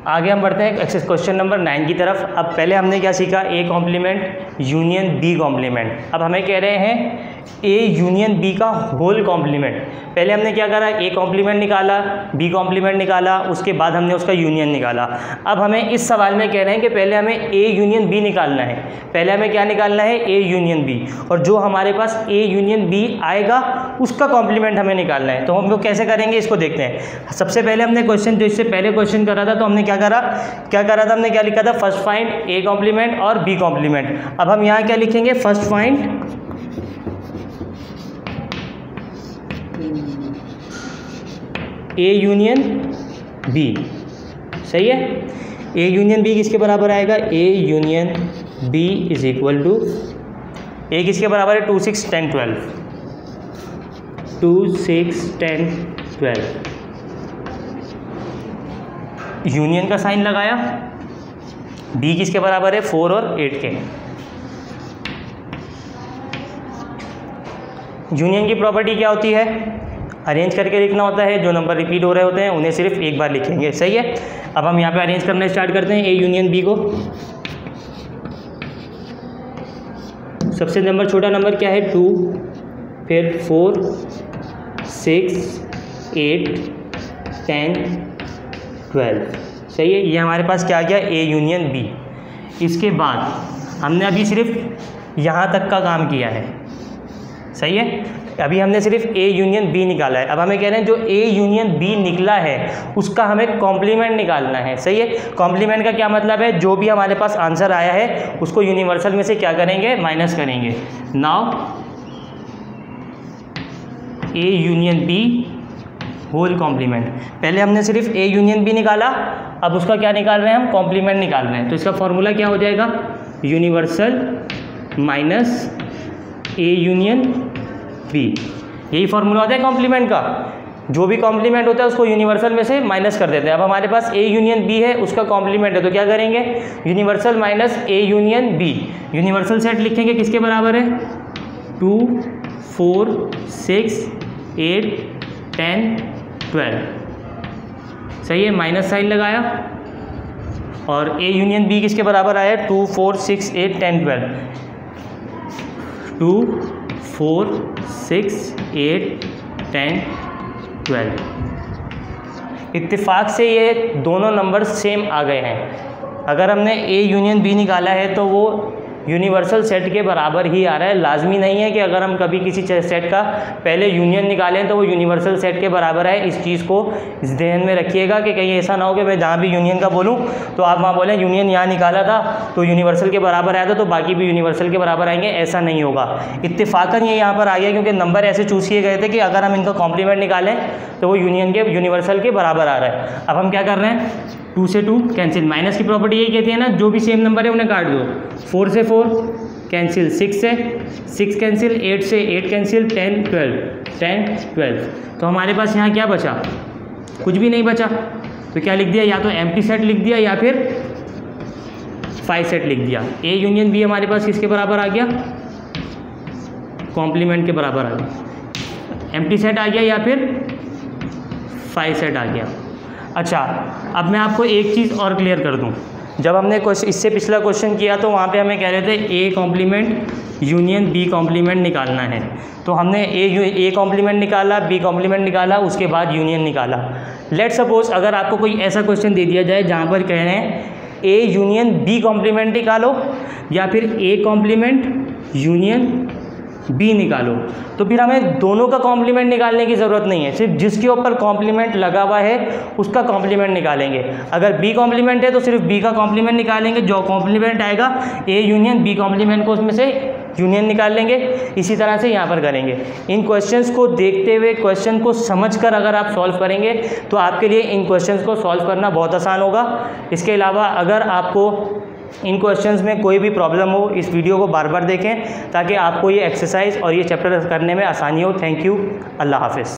आगे हम बढ़ते हैं एक्सेस क्वेश्चन नंबर 9 की तरफ। अब पहले हमने क्या सीखा, A complement union B complement. अब हमें कह रहे हैं ए यूनियन बी का होल कॉम्प्लीमेंट। पहले हमने क्या करा, ए कॉम्प्लीमेंट निकाला, बी कॉम्प्लीमेंट निकाला, उसके बाद हमने उसका यूनियन निकाला। अब हमें इस सवाल में कह रहे हैं कि पहले हमें ए यूनियन बी निकालना है। पहले हमें क्या निकालना है, ए यूनियन बी, और जो हमारे पास ए यूनियन बी आएगा उसका कॉम्प्लीमेंट हमें निकालना है। तो हम लोग कैसे करेंगे इसको देखते हैं। सबसे पहले हमने क्वेश्चन, जो इससे पहले क्वेश्चन करा था, तो हमने क्या करा था, हमने क्या लिखा था, फर्स्ट फाइंड ए कॉम्प्लीमेंट और बी कॉम्प्लीमेंट। अब हम यहाँ क्या लिखेंगे, first find A union B. सही है, ए यूनियन बी किसके बराबर आएगा, A union B is equal to, A किसके बराबर है, 2 6 10 12, 2 6 10 12। यूनियन का साइन लगाया, बी किसके बराबर है, 4 और 8 के। यूनियन की प्रॉपर्टी क्या होती है, अरेंज करके लिखना होता है। जो नंबर रिपीट हो रहे होते हैं उन्हें सिर्फ एक बार लिखेंगे। सही है, अब हम यहाँ पे अरेंज करना स्टार्ट करते हैं ए यूनियन बी को। सबसे नंबर छोटा नंबर क्या है, 2, फिर 4 6 8 10 12। सही है, ये हमारे पास क्या गया, ए यूनियन बी। इसके बाद हमने अभी सिर्फ यहाँ तक का काम किया है। सही है, अभी हमने सिर्फ ए यूनियन बी निकाला है। अब हमें कह रहे हैं जो ए यूनियन बी निकला है उसका हमें कॉम्प्लीमेंट निकालना है। सही है, कॉम्प्लीमेंट का क्या मतलब है, जो भी हमारे पास आंसर आया है उसको यूनिवर्सल में से क्या करेंगे, माइनस करेंगे। Now A union B whole complement. पहले हमने सिर्फ ए यूनियन बी निकाला, अब उसका क्या निकाल रहे हैं हम, कॉम्प्लीमेंट निकाल रहे हैं। तो इसका फॉर्मूला क्या हो जाएगा, universal minus A union B. यही फॉर्मूला होता है कॉम्प्लीमेंट का। जो भी कॉम्प्लीमेंट होता है उसको यूनिवर्सल में से माइनस कर देते हैं। अब हमारे पास ए यूनियन बी है, उसका कॉम्प्लीमेंट है, तो क्या करेंगे, universal minus A union B. Universal set लिखेंगे किसके बराबर है, 2 4 6 8 10 12। सही है, माइनस साइन लगाया, और ए यूनियन बी किसके बराबर आया, 2 4 6 8 10 12। 2 4 6 8 10 12। इत्तेफाक से ये दोनों नंबर सेम आ गए हैं। अगर हमने ए यूनियन बी निकाला है तो वो यूनिवर्सल सेट के बराबर ही आ रहा है। लाजमी नहीं है कि अगर हम कभी किसी सेट का पहले यूनियन निकालें तो वो यूनिवर्सल सेट के बराबर है। इस चीज़ को इस ध्यान में रखिएगा कि कहीं ऐसा ना हो कि मैं जहाँ भी यूनियन का बोलूँ तो आप वहाँ बोलें यूनियन यहाँ निकाला था तो यूनिवर्सल के बराबर आया था तो बाकी भी यूनिवर्सल के बराबर आएंगे, ऐसा नहीं होगा। इत्तेफाकन ये यहाँ पर आ गया क्योंकि नंबर ऐसे चूज़ किए गए थे कि अगर हम इनका कॉम्प्लीमेंट निकालें तो वो यूनिवर्सल के बराबर आ रहा है। अब हम क्या कर रहे हैं, 2 से 2 कैंसिल। माइनस की प्रॉपर्टी यही कहती है ना, जो भी सेम नंबर है उन्हें काट दो। 4 से 4 कैंसिल, 6 से 6 कैंसिल, 8 से 8 कैंसिल, 10 12। तो हमारे पास यहाँ क्या बचा, कुछ भी नहीं बचा। तो क्या लिख दिया, या तो एम्प्टी सेट लिख दिया या फिर 5 सेट लिख दिया। ए यूनियन बी हमारे पास किसके बराबर आ गया, कॉम्प्लीमेंट के बराबर आ गया। एम्प्टी सेट आ गया या फिर 5 सेट आ गया। अच्छा, अब मैं आपको एक चीज़ और क्लियर कर दूं। जब हमने इससे पिछला क्वेश्चन किया तो वहाँ पे हमें कह रहे थे A complement union B complement निकालना है। तो हमने ए कॉम्प्लीमेंट निकाला, बी कॉम्प्लीमेंट निकाला, उसके बाद यूनियन निकाला। लेट सपोज अगर आपको कोई ऐसा क्वेश्चन दे दिया जाए जहाँ पर कह रहे हैं ए यूनियन बी कॉम्प्लीमेंट निकालो या फिर ए कॉम्प्लीमेंट यूनियन बी निकालो, तो फिर हमें दोनों का कॉम्प्लीमेंट निकालने की ज़रूरत नहीं है। सिर्फ जिसके ऊपर कॉम्प्लीमेंट लगा हुआ है उसका कॉम्प्लीमेंट निकालेंगे। अगर बी कॉम्प्लीमेंट है तो सिर्फ बी का कॉम्प्लीमेंट निकालेंगे, जो कॉम्प्लीमेंट आएगा ए यूनियन बी कॉम्प्लीमेंट को उसमें से यूनियन निकाल लेंगे। इसी तरह से यहाँ पर करेंगे। इन क्वेश्चंस को देखते हुए, क्वेश्चन को समझकर अगर आप सॉल्व करेंगे तो आपके लिए इन क्वेश्चंस को सॉल्व करना बहुत आसान होगा। इसके अलावा अगर आपको इन क्वेश्चंस में कोई भी प्रॉब्लम हो, इस वीडियो को बार बार देखें ताकि आपको ये एक्सरसाइज और ये चैप्टर करने में आसानी हो। थैंक यू, अल्लाह हाफ़िज़।